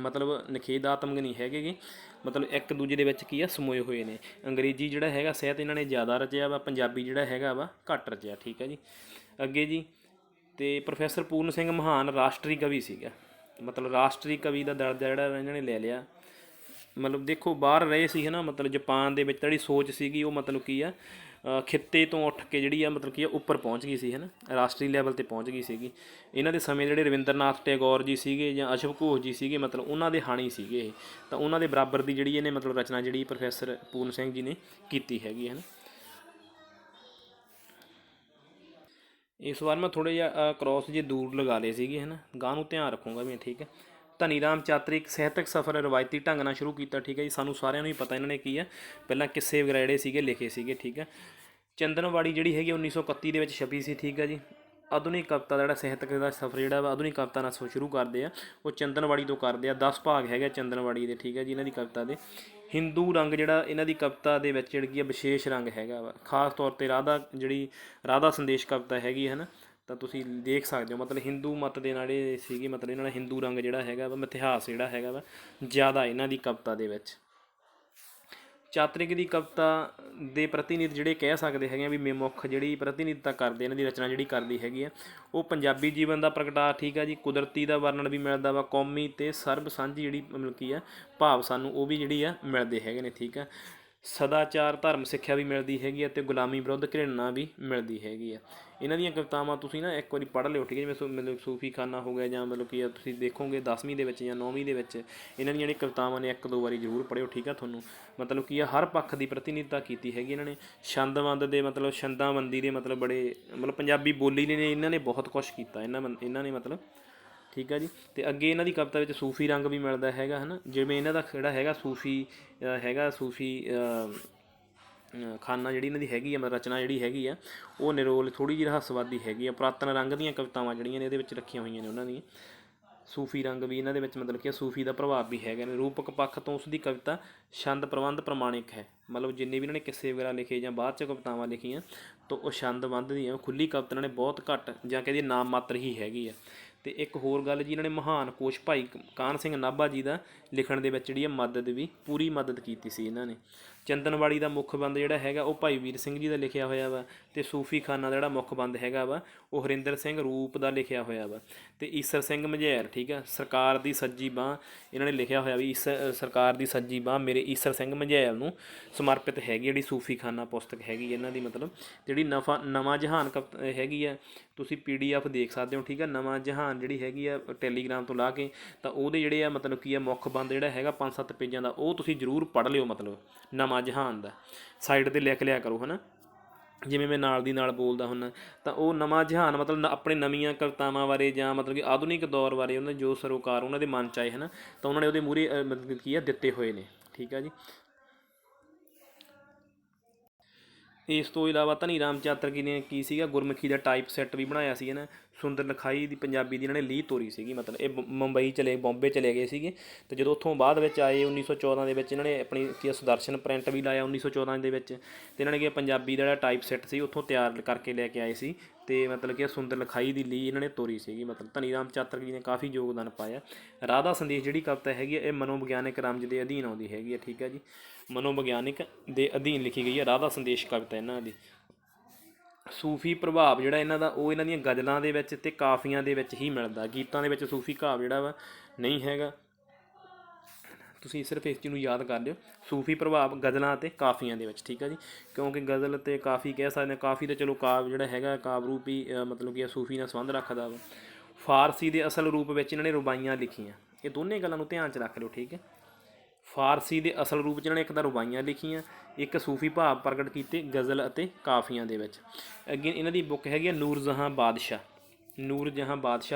A: ਮਤਲਬ ਨਿਖੇਧਾਤਮਕ ਨਹੀਂ ਹੈਗੇ ਗੇ, ਮਤਲਬ ਇੱਕ ਦੂਜੇ ਦੇ ਵਿੱਚ ਕੀ ਆ ਸਮੋਏ ਹੋਏ ਨੇ। ਅੰਗਰੇਜ਼ੀ ਜਿਹੜਾ ਹੈਗਾ ਸਾਹਿਤ ਇਹਨਾਂ ਨੇ ਜ਼ਿਆਦਾ ਰਚਿਆ ਵਾ, ਪੰਜਾਬੀ ਜਿਹੜਾ ਹੈਗਾ ਵਾ ਘੱਟ ਰਚਿਆ। ਠੀਕ ਹੈ ਜੀ। ਅੱਗੇ ਜੀ, ਅਤੇ ਪ੍ਰੋਫੈਸਰ ਪੂਰਨ ਸਿੰਘ ਮਹਾਨ ਰਾਸ਼ਟਰੀ ਕਵੀ ਸੀਗਾ, ਮਤਲਬ ਰਾਸ਼ਟਰੀ ਕਵੀ ਦਾ ਦਰਜਾ ਜਿਹੜਾ ਇਹਨਾਂ ਨੇ ਲੈ ਲਿਆ। ਮਤਲਬ ਦੇਖੋ ਬਾਹਰ ਰਹੇ ਸੀ ਹੈ ਨਾ, ਮਤਲਬ ਜਾਪਾਨ ਦੇ ਵਿੱਚ ਜਿਹੜੀ ਸੋਚ ਸੀਗੀ ਉਹ ਮਤਲਬ ਕੀ ਆ ਖਿੱਤੇ ਤੋਂ ਉੱਠ ਕੇ ਜਿਹੜੀ ਆ ਮਤਲਬ ਕੀ ਆ ਉੱਪਰ ਪਹੁੰਚ ਗਈ ਸੀ ਹੈ ਨਾ, ਰਾਸ਼ਟਰੀ ਲੈਵਲ 'ਤੇ ਪਹੁੰਚ ਗਈ ਸੀਗੀ। ਇਹਨਾਂ ਦੇ ਸਮੇਂ ਜਿਹੜੇ ਰਵਿੰਦਰਨਾਥ ਟੈਗੋਰ ਜੀ ਸੀਗੇ ਜਾਂ ਅਸ਼ਵ ਘੋਸ਼ ਜੀ ਸੀਗੇ, ਮਤਲਬ ਉਹਨਾਂ ਦੇ ਹਾਣੀ ਸੀਗੇ ਇਹ, ਤਾਂ ਉਹਨਾਂ ਦੇ ਬਰਾਬਰ ਦੀ ਜਿਹੜੀ ਇਹਨੇ ਮਤਲਬ ਰਚਨਾ ਜਿਹੜੀ ਪ੍ਰੋਫੈਸਰ ਪੂਰਨ ਸਿੰਘ ਜੀ ਨੇ ਕੀਤੀ ਹੈਗੀ ਹੈ ਨਾ। ਇਸ ਵਾਰ ਮੈਂ ਥੋੜ੍ਹੇ ਜਿਹਾ ਕ੍ਰੋਸ ਜੇ ਦੂਰ ਲਗਾ ਲਏ ਸੀਗੇ ਹੈ ਨਾ, ਗਾਹ ਨੂੰ ਧਿਆਨ ਰੱਖੂੰਗਾ ਮੈਂ। ਠੀਕ ਹੈ। ਧਨੀ ਰਾਮ ਚਾਤਰੀ ਇੱਕ ਸਾਹਿਤਕ ਸਫ਼ਰ ਰਵਾਇਤੀ ਢੰਗ ਨਾਲ ਸ਼ੁਰੂ ਕੀਤਾ। ਠੀਕ ਹੈ ਜੀ। ਸਾਨੂੰ ਸਾਰਿਆਂ ਨੂੰ ਹੀ ਪਤਾ ਇਹਨਾਂ ਨੇ ਕੀ ਆ ਪਹਿਲਾਂ ਕਿੱਸੇ ਵਗੈਰਾ ਜਿਹੜੇ ਸੀਗੇ ਲਿਖੇ ਸੀਗੇ। ਠੀਕ ਹੈ। ਚੰਦਨਵਾੜੀ ਜਿਹੜੀ ਹੈਗੀ 1931 ਦੇ ਵਿੱਚ ਛਪੀ ਸੀ। ਠੀਕ ਹੈ ਜੀ। ਆਧੁਨਿਕ ਕਵਿਤਾ ਦਾ ਜਿਹੜਾ ਸਾਹਿਤਕ ਦਾ ਸਫ਼ਰ ਜਿਹੜਾ ਵਾ ਆਧੁਨਿਕ ਕਵਿਤਾ ਨਾਲ ਸ਼ੁਰੂ ਕਰਦੇ ਆ, ਉਹ ਚੰਦਨਵਾੜੀ ਤੋਂ ਕਰਦੇ ਆ। 10 ਭਾਗ ਹੈਗੇ ਚੰਦਨਵਾੜੀ ਦੇ। ਠੀਕ ਹੈ ਜੀ। ਇਹਨਾਂ ਦੀ ਕਵਿਤਾ ਦੇ ਹਿੰਦੂ ਰੰਗ ਜਿਹੜਾ ਇਹਨਾਂ ਦੀ ਕਵਿਤਾ ਦੇ ਵਿੱਚ ਜਿਹੜੀ ਆ ਵਿਸ਼ੇਸ਼ ਰੰਗ ਹੈਗਾ ਵਾ, ਖਾਸ ਤੌਰ 'ਤੇ ਰਾਧਾ ਸੰਦੇਸ਼ ਕਵਿਤਾ ਹੈਗੀ ਹੈ ਨਾ, ਤਾਂ ਤੁਸੀਂ ਦੇਖ ਸਕਦੇ ਹੋ ਮਤਲਬ ਹਿੰਦੂ ਮਤ ਦੇ ਨਾਲ ਇਹ ਸੀਗੇ, ਮਤਲਬ ਇਹਨਾਂ ਦਾ ਹਿੰਦੂ ਰੰਗ ਜਿਹੜਾ ਹੈਗਾ ਵਾ, ਮਿਥਿਹਾਸ ਜਿਹੜਾ ਹੈਗਾ ਵਾ ਜ਼ਿਆਦਾ ਇਹਨਾਂ ਦੀ ਕਵਿਤਾ ਦੇ ਵਿੱਚ। ਚਾਤਰਿਕ ਦੀ ਕਵਿਤਾ ਦੇ ਪ੍ਰਤੀਨਿਧ ਜਿਹੜੇ ਕਹਿ ਸਕਦੇ ਹੈਗੇ ਆ ਵੀ ਮੁੱਖ ਜਿਹੜੀ ਪ੍ਰਤੀਨਿਧਤਾ ਕਰਦੇ ਇਹਨਾਂ ਦੀ ਰਚਨਾ ਜਿਹੜੀ ਕਰਦੀ ਹੈਗੀ ਆ, ਉਹ ਪੰਜਾਬੀ ਜੀਵਨ ਦਾ ਪ੍ਰਗਟਾ। ਠੀਕ ਆ ਜੀ। ਕੁਦਰਤੀ ਦਾ ਵਰਣਨ ਵੀ ਮਿਲਦਾ ਵਾ, ਕੌਮੀ ਅਤੇ ਸਰਬ ਸਾਂਝੀ ਜਿਹੜੀ ਮਤਲਬ ਕੀ ਆ ਭਾਵ ਸਾਨੂੰ ਉਹ ਵੀ ਜਿਹੜੀ ਆ ਮਿਲਦੇ ਹੈਗੇ ਨੇ। ਠੀਕ ਆ। ਸਦਾਚਾਰ ਧਰਮ ਸਿੱਖਿਆ ਵੀ ਮਿਲਦੀ ਹੈਗੀ ਆ, ਅਤੇ ਗੁਲਾਮੀ ਵਿਰੁੱਧ ਘਿਰਣਾ ਵੀ ਮਿਲਦੀ ਹੈਗੀ ਆ। ਇਹਨਾਂ ਦੀਆਂ ਕਵਿਤਾਵਾਂ ਤੁਸੀਂ ਨਾ ਇੱਕ ਵਾਰੀ ਪੜ੍ਹ ਲਿਓ। ਠੀਕ ਹੈ। ਜਿਵੇਂ ਮਤਲਬ ਸੂਫੀ ਖਾਨਾ ਹੋ ਗਿਆ, ਜਾਂ ਮਤਲਬ ਕੀ ਆ ਤੁਸੀਂ ਦੇਖੋਗੇ 10ਵੀਂ ਦੇ ਵਿੱਚ ਜਾਂ 9ਵੀਂ ਦੇ ਵਿੱਚ ਇਹਨਾਂ ਦੀਆਂ ਜਿਹੜੀਆਂ ਕਵਿਤਾਵਾਂ ਨੇ 1-2 ਵਾਰੀ ਜ਼ਰੂਰ ਪੜ੍ਹਿਓ। ਠੀਕ ਆ। ਤੁਹਾਨੂੰ ਮਤਲਬ ਕੀ ਆ ਹਰ ਪੱਖ ਦੀ ਪ੍ਰਤੀਨਿਧਤਾ ਕੀਤੀ ਹੈਗੀ ਇਹਨਾਂ ਨੇ। ਛੰਦਬੰਦ ਦੇ ਮਤਲਬ ਛੰਦਾਬੰਦੀ ਦੇ ਮਤਲਬ ਬੜੇ ਮਤਲਬ ਪੰਜਾਬੀ ਬੋਲੀ ਨੇ ਇਹਨਾਂ ਨੇ ਬਹੁਤ ਕੁਛ ਕੀਤਾ ਇਹਨਾਂ ਨੇ ਮਤਲਬ। ਠੀਕ ਆ ਜੀ। ਅਤੇ ਅੱਗੇ ਇਹਨਾਂ ਦੀ ਕਵਿਤਾ ਵਿੱਚ ਸੂਫੀ ਰੰਗ ਵੀ ਮਿਲਦਾ ਹੈਗਾ ਹੈ ਨਾ, ਜਿਵੇਂ ਇਹਨਾਂ ਦਾ ਜਿਹੜਾ ਹੈਗਾ ਸੂਫੀ ਖਾਨਾ ਜਿਹੜੀ ਇਹਨਾਂ ਦੀ ਹੈਗੀ ਆ ਮਤਲਬ ਰਚਨਾ ਜਿਹੜੀ ਹੈਗੀ ਆ ਉਹ ਨਿਰੋਲ ਥੋੜ੍ਹੀ ਜਿਹੀ ਰਹੱਸਵਾਦੀ ਹੈਗੀ ਆ। ਪੁਰਾਤਨ ਰੰਗ ਦੀਆਂ ਕਵਿਤਾਵਾਂ ਜਿਹੜੀਆਂ ਨੇ ਇਹਦੇ ਵਿੱਚ ਰੱਖੀਆਂ ਹੋਈਆਂ ਨੇ ਉਹਨਾਂ ਦੀਆਂ। ਸੂਫੀ ਰੰਗ ਵੀ ਇਹਨਾਂ ਦੇ ਵਿੱਚ ਮਤਲਬ ਕਿ ਸੂਫੀ ਦਾ ਪ੍ਰਭਾਵ ਵੀ ਹੈਗਾ ਨੇ। ਰੂਪਕ ਪੱਖ ਤੋਂ ਉਸ ਦੀ ਕਵਿਤਾ ਛੰਦ ਪ੍ਰਬੰਧ ਪ੍ਰਮਾਣਿਕ ਹੈ, ਮਤਲਬ ਜਿੰਨੇ ਵੀ ਇਹਨਾਂ ਨੇ ਕਿੱਸੇ ਵਗੈਰਾ ਲਿਖੇ ਜਾਂ ਬਾਅਦ 'ਚ ਕਵਿਤਾਵਾਂ ਲਿਖੀਆਂ ਤਾਂ ਉਹ ਛੰਦਬੰਧ ਦੀਆਂ ਖੁੱਲ੍ਹੀ ਕਵਿਤਾ ਇਹਨਾਂ ਨੇ ਬਹੁਤ ਘੱਟ ਜਾਂ ਕਹਿੰਦੇ ਨਾਮ ਮਾਤਰ ਹੀ ਹੈਗੀ ਆ। ਅਤੇ ਇੱਕ ਹੋਰ ਗੱਲ ਜੀ, ਇਹਨਾਂ ਨੇ ਮਹਾਨ ਕੋਸ਼ ਭਾਈ ਕਾਨ੍ਹ ਸਿੰਘ ਨਾਭਾ ਜੀ ਦਾ ਲਿਖਣ ਦੇ ਵਿੱਚ ਜਿਹੜੀ ਆ ਮਦਦ ਵੀ ਪੂਰੀ ਮਦਦ ਕੀਤੀ ਸੀ ਇਹਨਾਂ ਨੇ। ਚੰਦਨਵਾੜੀ ਦਾ ਮੁੱਖ ਬੰਦ ਜਿਹੜਾ ਹੈਗਾ ਉਹ ਭਾਈ ਵੀਰ ਸਿੰਘ ਜੀ ਦਾ ਲਿਖਿਆ ਹੋਇਆ ਵਾ, ਅਤੇ ਸੂਫੀ ਖਾਨਾ ਦਾ ਜਿਹੜਾ ਮੁੱਖ ਬੰਦ ਹੈਗਾ ਵਾ ਉਹ ਹਰਿੰਦਰ ਸਿੰਘ ਰੂਪ ਦਾ ਲਿਖਿਆ ਹੋਇਆ ਵਾ, ਅਤੇ ਈਸਰ ਸਿੰਘ ਮਝੈਰ। ਠੀਕ ਆ। ਸਰਕਾਰ ਦੀ ਸੱਜੀ ਬਾਂਹ ਇਹਨਾਂ ਨੇ ਲਿਖਿਆ ਹੋਇਆ ਵੀ ਸਰਕਾਰ ਦੀ ਸੱਜੀ ਬਾਂਹ ਮੇਰੇ ਈਸਰ ਸਿੰਘ ਮਝੈਲ ਨੂੰ ਸਮਰਪਿਤ ਹੈਗੀ ਜਿਹੜੀ ਸੂਫੀ ਖਾਨਾ ਪੁਸਤਕ ਹੈਗੀ ਇਹਨਾਂ ਦੀ। ਮਤਲਬ ਜਿਹੜੀ ਨਵਾਂ ਜਹਾਨ ਹੈਗੀ ਆ, ਤੁਸੀਂ PDF ਦੇਖ ਸਕਦੇ ਹੋ। ਠੀਕ ਆ। ਨਵਾਂ ਜਹਾਨ ਜਿਹੜੀ ਹੈਗੀ ਆ ਟੈਲੀਗ੍ਰਾਮ ਤੋਂ ਲਾ ਕੇ, ਤਾਂ ਉਹਦੇ ਜਿਹੜੇ ਆ ਮਤਲਬ ਕੀ ਆ ਮੁੱਖ ਬੰਦ ਜਿਹੜਾ ਹੈਗਾ 5-7 ਪੇਜਾਂ ਦਾ, ਉਹ ਤੁਸੀਂ ਜ਼ਰੂਰ ਪੜ੍ਹ ਲਿਓ। ਮਤਲਬ ਨਵਾਂ ਜਹਾਨ ਦਾ ਸਾਈਡ 'ਤੇ ਲਿਖ ਲਿਆ ਕਰੋ ਹੈ ਨਾ, ਜਿਵੇਂ ਮੈਂ ਨਾਲ ਦੀ ਨਾਲ ਬੋਲਦਾ ਹੁੰਦਾ। ਤਾਂ ਉਹ ਨਵਾਂ ਜਹਾਨ ਮਤਲਬ ਆਪਣੇ ਨਵੀਆਂ ਕਵਿਤਾਵਾਂ ਬਾਰੇ ਜਾਂ ਮਤਲਬ ਕਿ ਆਧੁਨਿਕ ਦੌਰ ਬਾਰੇ ਉਹਨਾਂ ਜੋ ਸਰੋਕਾਰ ਉਹਨਾਂ ਦੇ ਮਨ 'ਚ ਆਏ ਹੈ ਨਾ, ਤਾਂ ਉਹਨਾਂ ਨੇ ਉਹਦੇ ਮੂਹਰੇ ਮਤਲਬ ਕੀ ਆ ਦਿੱਤੇ ਹੋਏ ਨੇ। ਠੀਕ ਆ ਜੀ। ਇਸ ਤੋਂ ਇਲਾਵਾ ਧਨੀ ਰਾਮ ਚਾਤਰਕੀ ਨੇ ਕੀ ਸੀਗਾ ਗੁਰਮੁਖੀ ਦਾ ਟਾਈਪ ਸੈੱਟ ਵੀ ਬਣਾਇਆ ਸੀ ਨਾ। ਸੁੰਦਰ ਲਿਖਾਈ ਦੀ ਪੰਜਾਬੀ ਦੀ ਇਹਨਾਂ ਨੇ ਲੀਹ ਤੋਰੀ ਸੀਗੀ। ਮਤਲਬ ਇਹ ਮੁੰਬਈ ਬੰਬੇ ਚਲੇ ਗਏ ਸੀਗੇ, ਅਤੇ ਜਦੋਂ ਉੱਥੋਂ ਬਾਅਦ ਵਿੱਚ ਆਏ 1914 ਦੇ ਵਿੱਚ ਇਹਨਾਂ ਨੇ ਆਪਣੀ ਕੀ ਸੁਦਰਸ਼ਨ ਪ੍ਰਿੰਟ ਵੀ ਲਾਇਆ 1914 ਦੇ ਵਿੱਚ, ਅਤੇ ਇਹਨਾਂ ਨੇ ਕੀ ਪੰਜਾਬੀ ਦਾ ਜਿਹੜਾ ਟਾਈਪ ਸੈੱਟ ਸੀ ਉੱਥੋਂ ਤਿਆਰ ਕਰਕੇ ਲੈ ਕੇ ਆਏ ਸੀ, ਅਤੇ ਮਤਲਬ ਕਿ ਸੁੰਦਰ ਲਿਖਾਈ ਦੀ ਲੀਹ ਇਹਨਾਂ ਨੇ ਤੋਰੀ ਸੀਗੀ। ਮਤਲਬ ਧਨੀ ਰਾਮ ਚਾਤਰਕ ਜੀ ਨੇ ਕਾਫੀ ਯੋਗਦਾਨ ਪਾਇਆ। ਰਾਧਾ ਸੰਦੇਸ਼ ਜਿਹੜੀ ਕਵਿਤਾ ਹੈਗੀ ਹੈ ਇਹ ਮਨੋਵਿਗਿਆਨਿਕ ਰਮਜ ਦੇ ਅਧੀਨ ਆਉਂਦੀ ਹੈਗੀ ਹੈ, ਠੀਕ ਹੈ ਜੀ, ਮਨੋਵਿਗਿਆਨਿਕ ਦੇ ਅਧੀਨ ਲਿਖੀ ਗਈ ਹੈ ਰਾਧਾ ਸੰਦੇਸ਼ ਕਵਿਤਾ ਇਹਨਾਂ ਦੀ। ਸੂਫੀ ਪ੍ਰਭਾਵ ਜਿਹੜਾ ਇਹਨਾਂ ਦਾ ਉਹ ਇਹਨਾਂ ਦੀਆਂ ਗਜ਼ਲਾਂ ਦੇ ਵਿੱਚ ਅਤੇ ਕਾਫੀਆਂ ਦੇ ਵਿੱਚ ਹੀ ਮਿਲਦਾ, ਗੀਤਾਂ ਦੇ ਵਿੱਚ ਸੂਫੀ ਭਾਵ ਜਿਹੜਾ ਵਾ ਨਹੀਂ ਹੈਗਾ। ਤੁਸੀਂ ਸਿਰਫ ਇਸ ਚੀਜ਼ ਨੂੰ ਯਾਦ ਕਰ ਲਿਓ, ਸੂਫੀ ਪ੍ਰਭਾਵ ਗਜ਼ਲਾਂ ਅਤੇ ਕਾਫੀਆਂ ਦੇ ਵਿੱਚ, ਠੀਕ ਹੈ ਜੀ, ਕਿਉਂਕਿ ਗਜ਼ਲ ਅਤੇ ਕਾਫੀ ਕਹਿ ਸਕਦੇ ਹਾਂ, ਕਾਫੀ ਤਾਂ ਚਲੋ ਕਾਵ ਜਿਹੜਾ ਹੈਗਾ ਕਾਵ ਰੂਪ ਹੀ ਮਤਲਬ ਕਿ ਸੂਫੀ ਨਾਲ ਸੰਬੰਧ ਰੱਖਦਾ ਵਾ। ਫਾਰਸੀ ਦੇ ਅਸਲ ਰੂਪ ਵਿੱਚ ਇਹਨਾਂ ਨੇ ਰੁਬਾਈਆਂ ਲਿਖੀਆਂ, ਇਹ ਦੋਨੇ ਗੱਲਾਂ ਨੂੰ ਧਿਆਨ 'ਚ ਰੱਖ ਲਿਓ, ਠੀਕ ਹੈ। ਫਾਰਸੀ ਦੇ ਅਸਲ ਰੂਪ 'ਚ ਇਹਨਾਂ ਨੇ ਇੱਕ ਤਾਂ ਰੁਬਾਈਆਂ ਲਿਖੀਆਂ, ਇੱਕ ਸੂਫੀ ਭਾਵ ਪ੍ਰਗਟ ਕੀਤੇ ਗਜ਼ਲ ਅਤੇ ਕਾਫੀਆਂ ਦੇ ਵਿੱਚ। ਅੱਗੇ ਇਹਨਾਂ ਦੀ ਬੁੱਕ ਹੈਗੀ ਆ ਨੂਰ ਜਹਾਂ ਬਾਦਸ਼ਾਹ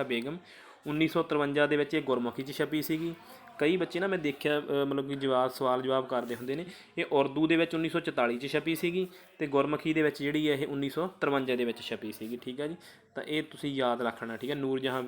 A: ਬੇਗਮ, 1953 ਦੇ ਵਿੱਚ ਇਹ ਗੁਰਮੁਖੀ 'ਚ ਛਪੀ ਸੀਗੀ। ਕਈ ਬੱਚੇ ਨਾ ਮੈਂ ਦੇਖਿਆ ਮਤਲਬ ਕਿ ਸਵਾਲ ਜਵਾਬ ਕਰਦੇ ਹੁੰਦੇ ਨੇ, ਇਹ ਉਰਦੂ ਦੇ ਵਿੱਚ 1944 'ਚ ਛਪੀ ਸੀਗੀ, ਅਤੇ ਗੁਰਮੁਖੀ ਦੇ ਵਿੱਚ ਜਿਹੜੀ ਹੈ ਇਹ 1953 ਦੇ ਵਿੱਚ ਛਪੀ ਸੀਗੀ, ਠੀਕ ਹੈ ਜੀ। ਤਾਂ ਇਹ ਤੁਸੀਂ ਯਾਦ ਰੱਖਣਾ, ਠੀਕ ਹੈ। ਨੂਰ ਜਹਾਂ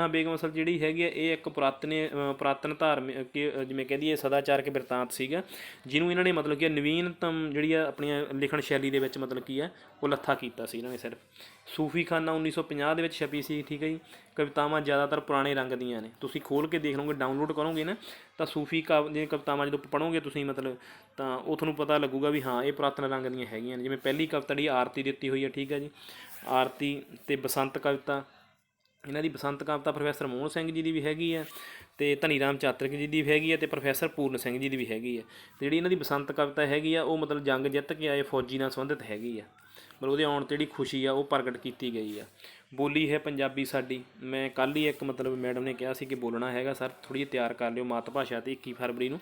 A: ਬੇਗਮ ਅਸਲ ਜਿਹੜੀ ਹੈਗੀ ਹੈ ਇਹ ਇੱਕ ਪੁਰਾਤਨ ਧਾਰਮਿਕ ਜਿਵੇਂ ਕਹਿ ਦਈਏ ਸਦਾਚਾਰਕ ਬਿਰਤਾਂਤ ਸੀਗਾ, ਜਿਹਨੂੰ ਇਹਨਾਂ ਨੇ ਮਤਲਬ ਕਿ ਨਵੀਨਤਮ ਜਿਹੜੀ ਆ ਆਪਣੀਆਂ ਲਿਖਣ ਸ਼ੈਲੀ ਦੇ ਵਿੱਚ ਮਤਲਬ ਕੀ ਹੈ ਉਹ ਲੱਥਾ ਕੀਤਾ ਸੀ ਇਹਨਾਂ ਨੇ ਸਿਰਫ। ਸੂਫੀ ਖਾਨਾ 1950 ਦੇ ਵਿੱਚ ਛਪੀ ਸੀ, ਠੀਕ ਹੈ ਜੀ। ਕਵਿਤਾਵਾਂ ਜ਼ਿਆਦਾਤਰ ਪੁਰਾਣੇ ਰੰਗ ਦੀਆਂ ਨੇ, ਤੁਸੀਂ ਖੋਲ੍ਹ ਕੇ ਦੇਖ ਲਓਗੇ, ਡਾਊਨਲੋਡ ਕਰੋਗੇ ਨਾ ਤਾਂ ਸੂਫੀ ਦੀਆਂ ਕਵਿਤਾਵਾਂ ਜਦੋਂ ਪੜ੍ਹੋਗੇ ਤੁਸੀਂ ਮਤਲਬ ਤਾਂ ਉਹ ਤੁਹਾਨੂੰ ਪਤਾ ਲੱਗੂਗਾ ਵੀ ਹਾਂ ਇਹ ਪੁਰਾਤਨ ਰੰਗ ਦੀਆਂ ਹੈਗੀਆਂ ਨੇ। ਜਿਵੇਂ ਪਹਿਲੀ ਕਵਿਤਾ ਜਿਹੜੀ ਆਰਤੀ ਦਿੱਤੀ ਹੋਈ ਹੈ, ਠੀਕ ਹੈ ਜੀ, ਆਰਤੀ ਅਤੇ ਬਸੰਤ ਕਵਿਤਾ, ਇਹਨਾਂ ਦੀ ਬਸੰਤ ਕਵਿਤਾ ਪ੍ਰੋਫੈਸਰ ਮੋਹਨ ਸਿੰਘ ਜੀ ਦੀ ਵੀ ਹੈਗੀ ਹੈ, ਅਤੇ ਧਨੀ ਰਾਮ ਚਾਤਰਕ ਜੀ ਦੀ ਵੀ ਹੈਗੀ ਹੈ, ਅਤੇ ਪ੍ਰੋਫੈਸਰ ਪੂਰਨ ਸਿੰਘ ਜੀ ਦੀ ਵੀ ਹੈਗੀ ਹੈ। ਅਤੇ ਜਿਹੜੀ ਇਹਨਾਂ ਦੀ ਬਸੰਤ ਕਵਿਤਾ ਹੈਗੀ ਆ ਉਹ ਮਤਲਬ ਜੰਗ ਜਿੱਤ ਕੇ ਆਏ ਫੌਜੀ ਨਾਲ ਸੰਬੰਧਿਤ ਹੈਗੀ ਆ, ਮਤਲਬ ਉਹਦੇ ਆਉਣ 'ਤੇ ਜਿਹੜੀ ਖੁਸ਼ੀ ਆ ਉਹ ਪ੍ਰਗਟ ਕੀਤੀ ਗਈ ਆ। ਬੋਲੀ ਹੈ ਪੰਜਾਬੀ ਸਾਡੀ, ਮੈਂ ਕੱਲ੍ਹ ਹੀ ਇੱਕ ਮਤਲਬ ਮੈਡਮ ਨੇ ਕਿਹਾ ਸੀ ਕਿ ਬੋਲਣਾ ਹੈਗਾ ਸਰ, ਥੋੜ੍ਹੀ ਜਿਹੀ ਤਿਆਰ ਕਰ ਲਿਓ ਮਾਤ ਭਾਸ਼ਾ 'ਤੇ 21 ਫਰਵਰੀ ਨੂੰ,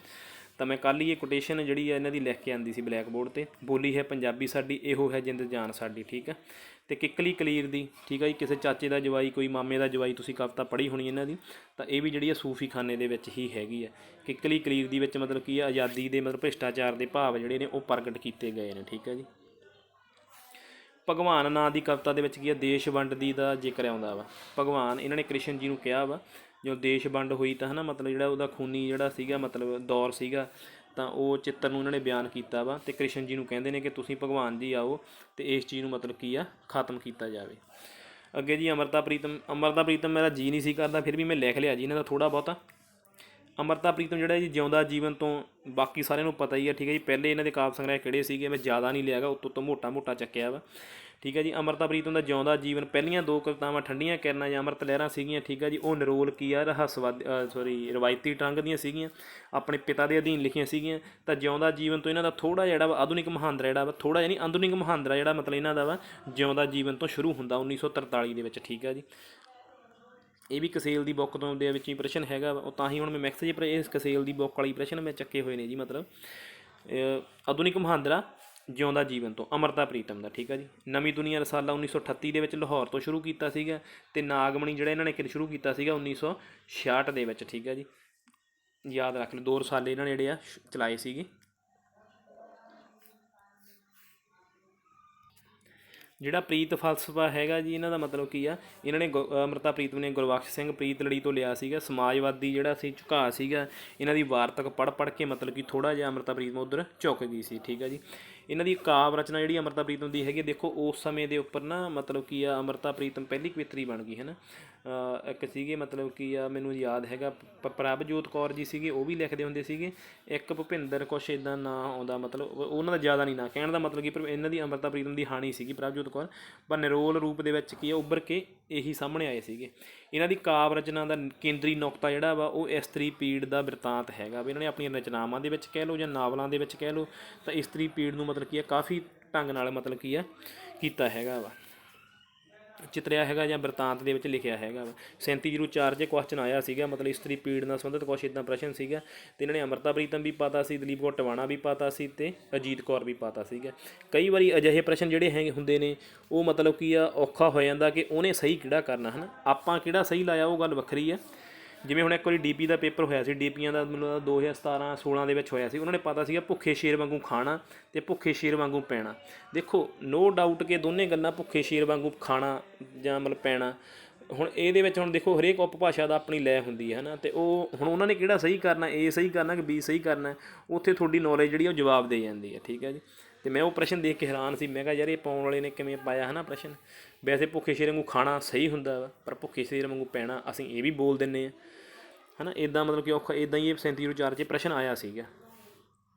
A: ਤਾਂ ਮੈਂ ਕੱਲ੍ਹ ਹੀ ਇਹ ਕੋਟੇਸ਼ਨ ਜਿਹੜੀ ਹੈ ਇਹਨਾਂ ਦੀ ਲਿਖ ਕੇ ਆਂਦੀ ਸੀ ਬਲੈਕ ਬੋਰਡ 'ਤੇ। ਬੋਲੀ ਹੈ ਪੰਜਾਬੀ ਸਾਡੀ, ਇਹੋ ਹੈ ਜਿੰਦ ਜਾਨ ਸਾਡੀ, ਠੀਕ ਹੈ। ਅਤੇ ਕਿੱਕਲੀ ਕਲੀਰ ਦੀ, ਠੀਕ ਹੈ ਜੀ, ਕਿਸੇ ਚਾਚੇ ਦਾ ਜਵਾਈ ਕੋਈ ਮਾਮੇ ਦਾ ਜਵਾਈ, ਤੁਸੀਂ ਕਵਿਤਾ ਪੜ੍ਹੀ ਹੋਣੀ ਇਹਨਾਂ ਦੀ, ਤਾਂ ਇਹ ਵੀ ਜਿਹੜੀ ਹੈ ਸੂਫੀ ਖਾਨੇ ਦੇ ਵਿੱਚ ਹੀ ਹੈਗੀ ਹੈ। ਕਿੱਕਲੀ ਕਲੀਰ ਦੀ ਵਿੱਚ ਮਤਲਬ ਕੀ ਹੈ ਆਜ਼ਾਦੀ ਦੇ ਮਤਲਬ ਭ੍ਰਿਸ਼ਟਾਚਾਰ ਦੇ ਭਾਵ ਜਿਹੜੇ ਨੇ ਉਹ ਪ੍ਰਗਟ ਕੀਤੇ ਗਏ ਨੇ, ਠੀਕ ਹੈ ਜੀ। ਭਗਵਾਨ ਨਾਂ ਦੀ ਕਵਿਤਾ ਦੇ ਵਿੱਚ ਕੀ ਹੈ ਦੇਸ਼ ਵੰਡ ਦੀ ਦਾ ਜ਼ਿਕਰ ਆਉਂਦਾ ਵਾ। ਭਗਵਾਨ ਇਹਨਾਂ ਨੇ ਕ੍ਰਿਸ਼ਨ ਜੀ ਨੂੰ ਕਿਹਾ ਵਾ ਜਦੋਂ ਦੇਸ਼ ਵੰਡ ਹੋਈ ਤਾਂ ਹੈ ਨਾ, ਮਤਲਬ ਜਿਹੜਾ ਉਹਦਾ ਖੂਨੀ ਜਿਹੜਾ ਸੀਗਾ ਮਤਲਬ ਦੌਰ ਸੀਗਾ, ਤਾਂ ਉਹ ਚਿੱਤਰ ਨੂੰ ਇਹਨਾਂ ਨੇ ਬਿਆਨ ਕੀਤਾ ਵਾ, ਅਤੇ ਕ੍ਰਿਸ਼ਨ ਜੀ ਨੂੰ ਕਹਿੰਦੇ ਨੇ ਕਿ ਤੁਸੀਂ ਭਗਵਾਨ ਜੀ ਆਓ ਅਤੇ ਇਸ ਚੀਜ਼ ਨੂੰ ਮਤਲਬ ਕੀ ਆ ਖਤਮ ਕੀਤਾ ਜਾਵੇ। ਅੱਗੇ ਜੀ ਅੰਮ੍ਰਿਤਾ ਪ੍ਰੀਤਮ ਮੇਰਾ ਜੀ ਨਹੀਂ ਸੀ ਕਰਦਾ, ਫਿਰ ਵੀ ਮੈਂ ਲਿਖ ਲਿਆ ਜੀ ਇਹਨਾਂ ਦਾ ਥੋੜ੍ਹਾ ਬਹੁਤਾ। ਅੰਮ੍ਰਿਤਾ ਪ੍ਰੀਤਮ ਜਿਹੜਾ ਜੀ ਜਿਉਂਦਾ ਜੀਵਨ ਤੋਂ ਬਾਕੀ ਸਾਰਿਆਂ ਨੂੰ ਪਤਾ ਹੀ ਹੈ, ਠੀਕ ਹੈ ਜੀ। ਪਹਿਲੇ ਇਹਨਾਂ ਦੇ ਕਾਵਿ ਸੰਗ੍ਰਹਿ ਕਿਹੜੇ ਸੀਗੇ, ਮੈਂ ਜ਼ਿਆਦਾ ਨਹੀਂ ਲਿਆਗਾ, ਉੱਤੋਂ ਮੋਟਾ ਚੱਕਿਆ ਵਾ, ਠੀਕ ਹੈ ਜੀ। ਅੰਮ੍ਰਿਤਾ ਪ੍ਰੀਤਮ ਦਾ ਜਿਉਂਦਾ ਜੀਵਨ, ਪਹਿਲੀਆਂ ਦੋ ਕਵਿਤਾਵਾਂ ਠੰਡੀਆਂ ਕਿਰਨਾਂ ਜਾਂ ਅੰਮ੍ਰਿਤ ਲਹਿਰਾਂ ਸੀਗੀਆਂ, ਠੀਕ ਹੈ ਜੀ। ਉਹ ਨਿਰੋਲ ਕੀ ਆ ਰਵਾਇਤੀ ਢੰਗ ਦੀਆਂ ਸੀਗੀਆਂ, ਆਪਣੇ ਪਿਤਾ ਦੇ ਅਧੀਨ ਲਿਖੀਆਂ ਸੀਗੀਆਂ। ਤਾਂ ਜਿਉਂਦਾ ਜੀਵਨ ਤੋਂ ਇਹਨਾਂ ਦਾ ਥੋੜ੍ਹਾ ਜਿਹੜਾ ਵਾ ਆਧੁਨਿਕ ਮਹਾਂਦਰਾ ਜਿਹੜਾ ਵਾ ਥੋੜ੍ਹਾ ਯਾਨੀ ਆਧੁਨਿਕ ਮਹਾਂਦਰਾ ਜਿਹੜਾ ਮਤਲਬ ਇਹਨਾਂ ਦਾ ਵਾ ਜਿਉਂਦਾ ਜੀਵਨ ਤੋਂ ਸ਼ੁਰੂ ਹੁੰਦਾ 1943 ਦੇ ਵਿੱਚ, ਠੀਕ ਹੈ ਜੀ। ਇਹ ਵੀ ਕਸੇਲ ਦੀ ਬੁੱਕ ਤੋਂ ਦੇ ਵਿੱਚ ਹੀ ਪ੍ਰਸ਼ਨ ਹੈਗਾ ਉਹ, ਤਾਂ ਹੀ ਹੁਣ ਮੈਂ ਮਿਕਸ ਪਰ ਇਸ ਕਸੇਲ ਦੀ ਬੁੱਕ ਵਾਲੀ ਪ੍ਰਸ਼ਨ ਮੈਂ ਚੱਕੇ ਹੋਏ ਨੇ ਜੀ। ਮਤਲਬ ਆਧੁਨਿਕ ਮਹਾਂਦਰਾ ਜਿਉਂਦਾ ਜੀਵਨ ਤੋਂ ਅੰਮ੍ਰਿਤਾ ਪ੍ਰੀਤਮ ਦਾ, ਠੀਕ ਹੈ ਜੀ। ਨਵੀਂ ਦੁਨੀਆ ਰਸਾਲਾ 1938 ਦੇ ਵਿੱਚ ਲਾਹੌਰ ਤੋਂ ਸ਼ੁਰੂ ਕੀਤਾ ਸੀਗਾ, ਅਤੇ ਨਾਗਮਣੀ ਜਿਹੜਾ ਇਹਨਾਂ ਨੇ ਸ਼ੁਰੂ ਕੀਤਾ ਸੀਗਾ 1966 ਦੇ ਵਿੱਚ, ਠੀਕ ਹੈ ਜੀ। ਯਾਦ ਰੱਖ ਲਓ 2 ਰਸਾਲੇ ਇਹਨਾਂ ਨੇ ਜਿਹੜੇ ਆ ਚਲਾਏ ਸੀਗੇ। ਜਿਹੜਾ ਪ੍ਰੀਤ ਫਲਸਫਾ ਹੈਗਾ ਜੀ ਇਹਨਾਂ ਦਾ ਮਤਲਬ ਕੀ ਆ, ਇਹਨਾਂ ਨੇ ਅੰਮ੍ਰਿਤਾ ਪ੍ਰੀਤਮ ਨੇ ਗੁਰਬਖਸ਼ ਸਿੰਘ ਪ੍ਰੀਤਲੜੀ ਤੋਂ ਲਿਆ ਸੀਗਾ। ਸਮਾਜਵਾਦੀ ਜਿਹੜਾ ਸੀ ਝੁਕਾਅ ਸੀਗਾ ਇਹਨਾਂ ਦੀ ਵਾਰਤਕ ਪੜ੍ਹ ਕੇ ਮਤਲਬ ਕਿ ਥੋੜ੍ਹਾ ਜਿਹਾ ਅੰਮ੍ਰਿਤਾ ਪ੍ਰੀਤਮ ਉੱਧਰ ਝੁਕ ਗਈ ਸੀ, ਠੀਕ ਹੈ ਜੀ। ਇਹਨਾਂ ਦੀ ਕਾਵਿ ਰਚਨਾ ਜਿਹੜੀ ਅੰਮ੍ਰਿਤਾ ਪ੍ਰੀਤਮ ਦੀ ਹੈਗੀ, ਦੇਖੋ ਉਸ ਸਮੇਂ ਦੇ ਉੱਪਰ ਨਾ ਮਤਲਬ ਕੀ ਆ ਅੰਮ੍ਰਿਤਾ ਪ੍ਰੀਤਮ ਪਹਿਲੀ ਕਵਿੱਤਰੀ ਬਣ ਗਈ ਹੈ ਨਾ। ਇੱਕ ਸੀਗੇ ਮਤਲਬ ਕੀ ਆ ਮੈਨੂੰ ਯਾਦ ਹੈਗਾ ਪ੍ਰਭਜੋਤ ਕੌਰ ਜੀ ਸੀਗੇ, ਉਹ ਵੀ ਲਿਖਦੇ ਹੁੰਦੇ ਸੀਗੇ। ਇੱਕ ਭੁਪਿੰਦਰ ਕੁਛ ਇੱਦਾਂ ਨਾਂ ਆਉਂਦਾ, ਮਤਲਬ ਉਹਨਾਂ ਦਾ ਜ਼ਿਆਦਾ ਨਹੀਂ ਨਾਂ, ਕਹਿਣ ਦਾ ਮਤਲਬ ਕਿ ਇਹਨਾਂ ਦੀ ਅੰਮ੍ਰਿਤਾ ਪ੍ਰੀਤਮ ਦੀ ਹਾਣੀ ਸੀਗੀ ਪ੍ਰਭਜੋਤ ਕੌਰ, ਪਰ ਨਿਰੋਲ ਰੂਪ ਦੇ ਵਿੱਚ ਕੀ ਆ ਉੱਭਰ ਕੇ ਇਹੀ ਸਾਹਮਣੇ ਆਏ ਸੀਗੇ। ਇਹਨਾਂ ਦੀ ਕਾਵਿ ਰਚਨਾ ਦਾ ਕੇਂਦਰੀ ਨੁਕਤਾ ਜਿਹੜਾ ਵਾ ਉਹ ਇਸਤਰੀ ਪੀੜ ਦਾ ਬਿਰਤਾਂਤ ਹੈਗਾ ਵੀ। ਇਹਨਾਂ ਨੇ ਆਪਣੀਆਂ ਰਚਨਾਵਾਂ ਦੇ ਵਿੱਚ ਕਹਿ ਲਓ ਜਾਂ ਨਾਵਲਾਂ ਦੇ ਵਿੱਚ ਕਹਿ ਲਓ ਤਾਂ ਇਸਤਰੀ ਪੀੜ ਨੂੰ ਮਤਲਬ ਕੀ ਆ ਕਾਫੀ ਢੰਗ ਨਾਲ ਮਤਲਬ ਕੀ ਆ ਕੀਤਾ ਹੈਗਾ ਵਾ, ਚਿਤਰਿਆ ਹੈਗਾ ਜਾਂ ਬਿਰਤਾਂਤ ਦੇ ਵਿੱਚ ਲਿਖਿਆ ਹੈਗਾ ਵਾ। 3704 'ਚ ਕੁਐਸਚਨ ਆਇਆ ਸੀਗਾ ਮਤਲਬ ਇਸਤਰੀ ਪੀੜ ਨਾਲ ਸੰਬੰਧਿਤ ਕੁਛ ਇੱਦਾਂ ਪ੍ਰਸ਼ਨ ਸੀਗਾ, ਅਤੇ ਇਹਨਾਂ ਨੇ ਅੰਮ੍ਰਿਤਾ ਪ੍ਰੀਤਮ ਵੀ ਪਾਤਾ ਸੀ, ਦਲੀਪ ਕੌਰ ਟਿਵਾਣਾ ਵੀ ਪਾਤਾ ਸੀ, ਅਤੇ ਅਜੀਤ ਕੌਰ ਵੀ ਪਾਤਾ ਸੀਗਾ। ਕਈ ਵਾਰੀ ਅਜਿਹੇ ਪ੍ਰਸ਼ਨ ਜਿਹੜੇ ਹੈਗੇ ਹੁੰਦੇ ਨੇ ਉਹ ਮਤਲਬ ਕੀ ਆ ਔਖਾ ਹੋ ਜਾਂਦਾ ਕਿ ਉਹਨੇ ਸਹੀ ਕਿਹੜਾ ਕਰਨਾ ਹੈ ਨਾ, ਆਪਾਂ ਕਿਹੜਾ ਸਹੀ ਲਾਇਆ ਉਹ ਗੱਲ ਵੱਖਰੀ ਹੈ, ਜਿਵੇਂ ਹੁਣ ਇੱਕ ਵਾਰੀ ਡੀਪੀ ਦਾ ਪੇਪਰ ਹੋਇਆ ਸੀ, ਡੀਪੀਆਂ ਦਾ ਮੈਨੂੰ 2017-16 ਦੇ ਵਿੱਚ ਹੋਇਆ ਸੀ। ਉਹਨਾਂ ਨੇ ਪਤਾ ਸੀਗਾ ਭੁੱਖੇ ਸ਼ੇਰ ਵਾਂਗੂ ਖਾਣਾ ਅਤੇ ਭੁੱਖੇ ਸ਼ੇਰ ਵਾਂਗੂ ਪੈਣਾ। ਦੇਖੋ ਨੋ ਡਾਊਟ ਕਿ ਦੋਨੇ ਗੱਲਾਂ ਭੁੱਖੇ ਸ਼ੇਰ ਵਾਂਗੂ ਖਾਣਾ ਜਾਂ ਮਤਲਬ ਪੈਣਾ। ਹੁਣ ਇਹਦੇ ਵਿੱਚ ਹੁਣ ਦੇਖੋ ਹਰੇਕ ਉਪਭਾਸ਼ਾ ਦਾ ਆਪਣੀ ਲੈ ਹੁੰਦੀ ਹੈ ਨਾ, ਅਤੇ ਉਹ ਹੁਣ ਉਹਨਾਂ ਨੇ ਕਿਹੜਾ ਸਹੀ ਕਰਨਾ, ਏ ਸਹੀ ਕਰਨਾ ਕਿ ਬੀ ਸਹੀ ਕਰਨਾ, ਉੱਥੇ ਤੁਹਾਡੀ ਨੌਲੇਜ ਜਿਹੜੀ ਉਹ ਜਵਾਬ ਦੇ ਜਾਂਦੀ ਹੈ। ਠੀਕ ਹੈ ਜੀ। ਅਤੇ ਮੈਂ ਉਹ ਪ੍ਰਸ਼ਨ ਦੇਖ ਕੇ ਹੈਰਾਨ ਸੀ। ਮੈਂ ਕਿਹਾ ਯਾਰ ਇਹ ਪਾਉਣ ਵਾਲੇ ਨੇ ਕਿਵੇਂ ਪਾਇਆ ਹੈ ਨਾ ਪ੍ਰਸ਼ਨ। ਵੈਸੇ ਭੁੱਖੇ ਸ਼ੇਰ ਵਾਂਗੂ ਖਾਣਾ ਸਹੀ ਹੁੰਦਾ ਵਾ, ਪਰ ਭੁੱਖੇ ਸ਼ੇਰ ਵਾਂਗੂ ਪੈਣਾ ਅਸੀਂ ਇਹ ਵੀ ਬੋਲ ਦਿੰਦੇ ਹਾਂ ਹੈ ਨਾ। ਇੱਦਾਂ ਮਤਲਬ ਕਿ ਔਖਾ ਇੱਦਾਂ ਹੀ ਇਹ 3704 'ਚ ਪ੍ਰਸ਼ਨ ਆਇਆ ਸੀਗਾ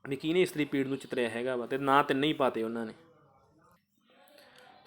A: ਵੀ ਕਿਹਨੇ ਇਸਤਰੀ ਪੀੜ ਨੂੰ ਚਿਤਰਿਆ ਹੈਗਾ ਵਾ, ਅਤੇ ਨਾ ਤਿੰਨੇ ਹੀ ਪਾਤੇ ਉਹਨਾਂ ਨੇ।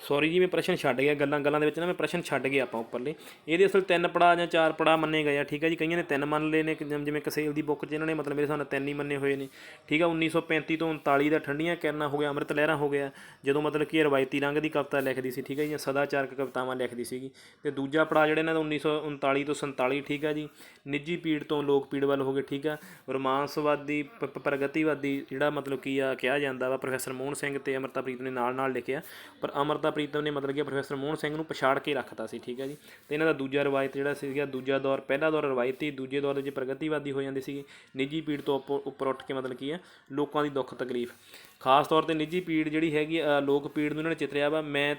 A: ਸੌਰੀ ਜੀ ਮੈਂ ਪ੍ਰਸ਼ਨ ਛੱਡ ਗਿਆ, ਗੱਲਾਂ ਗੱਲਾਂ ਦੇ ਵਿੱਚ ਨਾ ਮੈਂ ਪ੍ਰਸ਼ਨ ਛੱਡ ਗਿਆ ਆਪਾਂ ਉੱਪਰਲੇ। ਇਹਦੇ ਅਸਲ 3 ਪੜਾਅ ਜਾਂ 4 ਪੜਾਅ ਮੰਨੇ ਗਏ ਆ। ਠੀਕ ਹੈ ਜੀ। ਕਈਆਂ ਨੇ 3 ਮੰਨ ਲਏ ਨੇ, ਜਿਵੇਂ ਕਸੇਲ ਦੀ ਬੁੱਕ 'ਚ ਇਹਨਾਂ ਨੇ ਮਤਲਬ ਮੇਰੇ ਹਿਸਾਬ ਨਾਲ 3 ਹੀ ਮੰਨੇ ਹੋਏ ਨੇ। ਠੀਕ ਆ। 1935 ਤੋਂ 39 ਦਾ ਠੰਡੀਆਂ ਕਿਰਨਾਂ ਹੋ ਗਿਆ, ਅੰਮ੍ਰਿਤ ਲਹਿਰਾਂ ਹੋ ਗਿਆ, ਜਦੋਂ ਮਤਲਬ ਕਿ ਰਵਾਇਤੀ ਰੰਗ ਦੀ ਕਵਿਤਾ ਲਿਖਦੀ ਸੀ। ਠੀਕ ਹੈ ਜੀ। ਸਦਾਚਾਰਕ ਕਵਿਤਾਵਾਂ ਲਿਖਦੀ ਸੀਗੀ। ਅਤੇ ਦੂਜਾ ਪੜਾਅ ਜਿਹੜਾ ਇਹਨਾਂ ਦਾ 1939 ਤੋਂ 47। ਠੀਕ ਆ ਜੀ। ਨਿੱਜੀ ਪੀੜ ਤੋਂ ਲੋਕ ਪੀੜ ਵੱਲ ਹੋ ਗਏ। ਠੀਕ ਆ। ਰੋਮਾਂਸਵਾਦੀ ਪ੍ਰਗਤੀਵਾਦੀ ਜਿਹੜਾ ਮਤਲਬ ਕੀ ਆ ਕਿਹਾ ਜਾਂਦਾ ਵਾ, ਪ੍ਰੋਫੈਸਰ ਮੋਹਨ ਸਿੰਘ ਅਤੇ ਅੰਮ੍ਰਿਤਾ ਪ੍ਰੀਤਮ ਨੇ ਨਾਲ ਨਾਲ ਲਿਖਿਆ, ਪਰ ਅੰਮ੍ਰਿਤਾ ਪ੍ਰੀਤਮ ਨੇ ਮਤਲਬ ਕਿ ਪ੍ਰੋਫੈਸਰ ਮੋਹਨ ਸਿੰਘ ਨੂੰ ਪਛਾੜ ਕੇ ਰੱਖਤਾ ਸੀ। ਠੀਕ ਹੈ ਜੀ। ਅਤੇ ਇਹਨਾਂ ਦਾ ਦੂਜਾ ਰਵਾਇਤ ਜਿਹੜਾ ਸੀਗਾ, ਦੂਜਾ ਦੌਰ, ਪਹਿਲਾ ਦੌਰ ਰਵਾਇਤੀ, ਦੂਜੇ ਦੌਰ ਦੇ ਵਿੱਚ ਪ੍ਰਗਤੀਵਾਦੀ ਹੋ ਜਾਂਦੇ ਸੀਗੇ। ਨਿੱਜੀ ਪੀੜ ਤੋਂ ਉੱਪਰ ਉੱਠ ਕੇ ਮਤਲਬ ਕੀ ਆ ਲੋਕਾਂ ਦੀ ਦੁੱਖ ਤਕਲੀਫ, ਖਾਸ ਤੌਰ 'ਤੇ ਨਿੱਜੀ ਪੀੜ ਜਿਹੜੀ ਹੈਗੀ ਲੋਕ ਪੀੜ ਨੂੰ ਇਹਨਾਂ ਨੇ ਚਿਤਰਿਆ ਵਾ। ਮੈਂ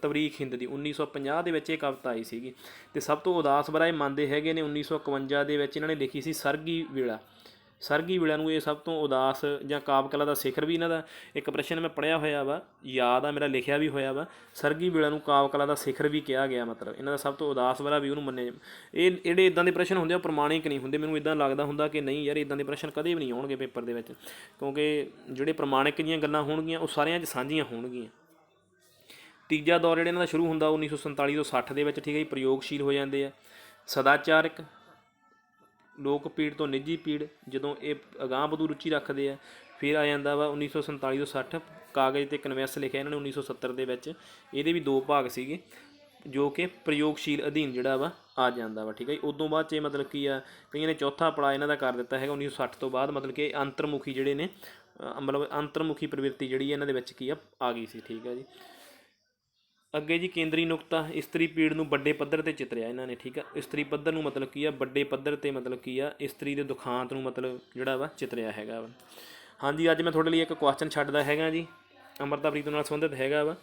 A: ਤਵਰੀਖ ਹਿੰਦ ਦੀ 1950 ਦੇ ਵਿੱਚ ਇਹ ਕਵਿਤਾ ਆਈ ਸੀਗੀ। ਅਤੇ ਸਭ ਤੋਂ ਉਦਾਸ ਬਰਾ ਇਹ ਮੰਨਦੇ ਹੈਗੇ ਨੇ 1951 ਦੇ ਵਿੱਚ ਇਹਨਾਂ ਨੇ ਲਿਖੀ ਸੀ ਸਰਗੀ ਵੇਲਾ। ਸਰਗੀ ਵੇਲਾ ਨੂੰ ਇਹ ਸਭ ਤੋਂ ਉਦਾਸ ਜਾਂ ਕਾਵਿ ਕਲਾ ਦਾ ਸਿਖਰ ਵੀ ਇਹਨਾਂ ਦਾ ਇੱਕ ਪ੍ਰਸ਼ਨ ਮੈਂ ਪੜ੍ਹਿਆ ਹੋਇਆ ਵਾ, ਯਾਦ ਆ ਮੇਰਾ, ਲਿਖਿਆ ਵੀ ਹੋਇਆ ਵਾ। ਸਰਗੀ ਵੇਲਾ ਨੂੰ ਕਾਵਿ ਕਲਾ ਦਾ ਸਿਖਰ ਵੀ ਕਿਹਾ ਗਿਆ। ਮਤਲਬ ਇਹਨਾਂ ਦਾ ਸਭ ਤੋਂ ਉਦਾਸ ਵਰਾ ਵੀ ਉਹਨੂੰ ਮੰਨੇ। ਇਹ ਜਿਹੜੇ ਇੱਦਾਂ ਦੇ ਪ੍ਰਸ਼ਨ ਹੁੰਦੇ ਉਹ ਪ੍ਰਮਾਣਿਕ ਨਹੀਂ ਹੁੰਦੇ। ਮੈਨੂੰ ਇੱਦਾਂ ਲੱਗਦਾ ਹੁੰਦਾ ਕਿ ਨਹੀਂ ਯਾਰ ਇੱਦਾਂ ਦੇ ਪ੍ਰਸ਼ਨ ਕਦੇ ਵੀ ਨਹੀਂ ਆਉਣਗੇ ਪੇਪਰ ਦੇ ਵਿੱਚ, ਕਿਉਂਕਿ ਜਿਹੜੇ ਪ੍ਰਮਾਣਿਕ ਦੀਆਂ ਗੱਲਾਂ ਹੋਣਗੀਆਂ ਉਹ ਸਾਰਿਆਂ 'ਚ ਸਾਂਝੀਆਂ ਹੋਣਗੀਆਂ। ਤੀਜਾ ਦੌਰ ਜਿਹੜਾ ਇਹਨਾਂ ਦਾ ਸ਼ੁਰੂ ਹੁੰਦਾ 1947 ਤੋਂ 60 ਦੇ ਵਿੱਚ। ਠੀਕ ਹੈ ਜੀ। ਪ੍ਰਯੋਗਸ਼ੀਲ ਹੋ ਜਾਂਦੇ ਆ। ਸਦਾਚਾਰਕ, ਲੋਕ ਪੀੜ ਤੋਂ ਨਿੱਜੀ ਪੀੜ, ਜਦੋਂ ਇਹ ਅਗਾਂਹ ਵਧੂ ਰੁਚੀ ਰੱਖਦੇ ਆ। ਫਿਰ ਆ ਜਾਂਦਾ ਵਾ 1947 ਤੋਂ 60 ਕਾਗਜ਼ 'ਤੇ ਕਨਵੈਸ ਲਿਖਿਆ ਇਹਨਾਂ ਨੇ 1970 ਦੇ ਵਿੱਚ। ਇਹਦੇ ਵੀ 2 ਭਾਗ ਸੀਗੇ, ਜੋ ਕਿ ਪ੍ਰਯੋਗਸ਼ੀਲ ਅਧੀਨ ਜਿਹੜਾ ਵਾ ਆ ਜਾਂਦਾ ਵਾ। ਠੀਕ ਹੈ ਜੀ। ਉਦੋਂ ਬਾਅਦ 'ਚ ਮਤਲਬ ਕੀ ਆ ਕਈਆਂ ਨੇ ਚੌਥਾ ਪੜਾਅ ਇਹਨਾਂ ਦਾ ਕਰ ਦਿੱਤਾ ਹੈਗਾ 1960 ਤੋਂ ਬਾਅਦ। ਮਤਲਬ ਕਿ ਅੰਤਰਮੁਖੀ ਜਿਹੜੇ ਨੇ ਮਤਲਬ ਅੰਤਰਮੁਖੀ ਪ੍ਰਵਿਰਤੀ ਜਿਹੜੀ ਇਹਨਾਂ ਦੇ ਵਿੱਚ ਕੀ ਆ ਗਈ ਸੀ। ਠੀਕ ਹੈ ਜੀ। ਅੱਗੇ ਜੀ ਕੇਂਦਰੀ ਨੁਕਤਾ, ਇਸਤਰੀ ਪੀੜ ਨੂੰ ਵੱਡੇ ਪੱਧਰ 'ਤੇ ਚਿਤਰਿਆ ਇਹਨਾਂ ਨੇ। ਠੀਕ ਆ। ਇਸਤਰੀ ਪੱਧਰ ਨੂੰ ਮਤਲਬ ਕੀ ਆ ਵੱਡੇ ਪੱਧਰ 'ਤੇ ਮਤਲਬ ਕੀ ਆ ਇਸਤਰੀ ਦੇ ਦੁਖਾਂਤ ਨੂੰ ਮਤਲਬ ਜਿਹੜਾ ਵਾ ਚਿਤਰਿਆ ਹੈਗਾ ਵਾ। ਹਾਂਜੀ। ਅੱਜ ਮੈਂ ਤੁਹਾਡੇ ਲਈ ਇੱਕ ਕੁਐਸਚਨ ਛੱਡਦਾ ਹੈਗਾ ਜੀ, ਅੰਮ੍ਰਿਤਾ ਪ੍ਰੀਤਮ ਨਾਲ ਸੰਬੰਧਿਤ ਹੈਗਾ ਵਾ।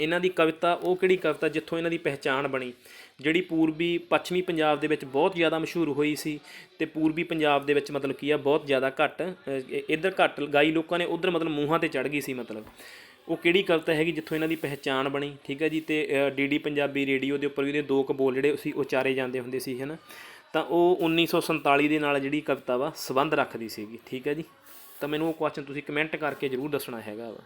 A: ਇਹਨਾਂ ਦੀ ਕਵਿਤਾ ਉਹ ਕਿਹੜੀ ਕਵਿਤਾ ਜਿੱਥੋਂ ਇਹਨਾਂ ਦੀ ਪਹਿਚਾਣ ਬਣੀ, ਜਿਹੜੀ ਪੂਰਬੀ ਪੱਛਮੀ ਪੰਜਾਬ ਦੇ ਵਿੱਚ ਬਹੁਤ ਜ਼ਿਆਦਾ ਮਸ਼ਹੂਰ ਹੋਈ ਸੀ, ਅਤੇ ਪੂਰਬੀ ਪੰਜਾਬ ਦੇ ਵਿੱਚ ਮਤਲਬ ਕੀ ਆ ਬਹੁਤ ਜ਼ਿਆਦਾ ਘੱਟ, ਇੱਧਰ ਘੱਟ ਗਾਈ ਲੋਕਾਂ ਨੇ, ਉੱਧਰ ਮਤਲਬ ਮੂੰਹਾਂ 'ਤੇ ਚੜ੍ਹ ਗਈ ਸੀ। ਮਤਲਬ ਉਹ ਕਿਹੜੀ ਕਵਿਤਾ ਹੈਗੀ ਜਿੱਥੋਂ ਇਹਨਾਂ ਦੀ ਪਹਿਚਾਣ ਬਣੀ। ਠੀਕ ਹੈ ਜੀ। ਅਤੇ ਡੀ ਪੰਜਾਬੀ ਰੇਡੀਓ ਦੇ ਉੱਪਰ ਵੀ ਇਹਦੇ 2 ਬੋਲ ਜਿਹੜੇ ਸੀ ਉਚਾਰੇ ਜਾਂਦੇ ਹੁੰਦੇ ਸੀ ਹੈ ਨਾ। ਤਾਂ ਉਹ 1947 ਦੇ ਨਾਲ ਜਿਹੜੀ ਕਵਿਤਾ ਵਾ ਸੰਬੰਧ ਰੱਖਦੀ ਸੀਗੀ। ਠੀਕ ਹੈ ਜੀ। ਤਾਂ ਮੈਨੂੰ ਉਹ ਕੁਐਸਚਨ ਤੁਸੀਂ ਕਮੈਂਟ ਕਰਕੇ ਜ਼ਰੂਰ ਦੱਸਣਾ ਹੈਗਾ ਵਾ।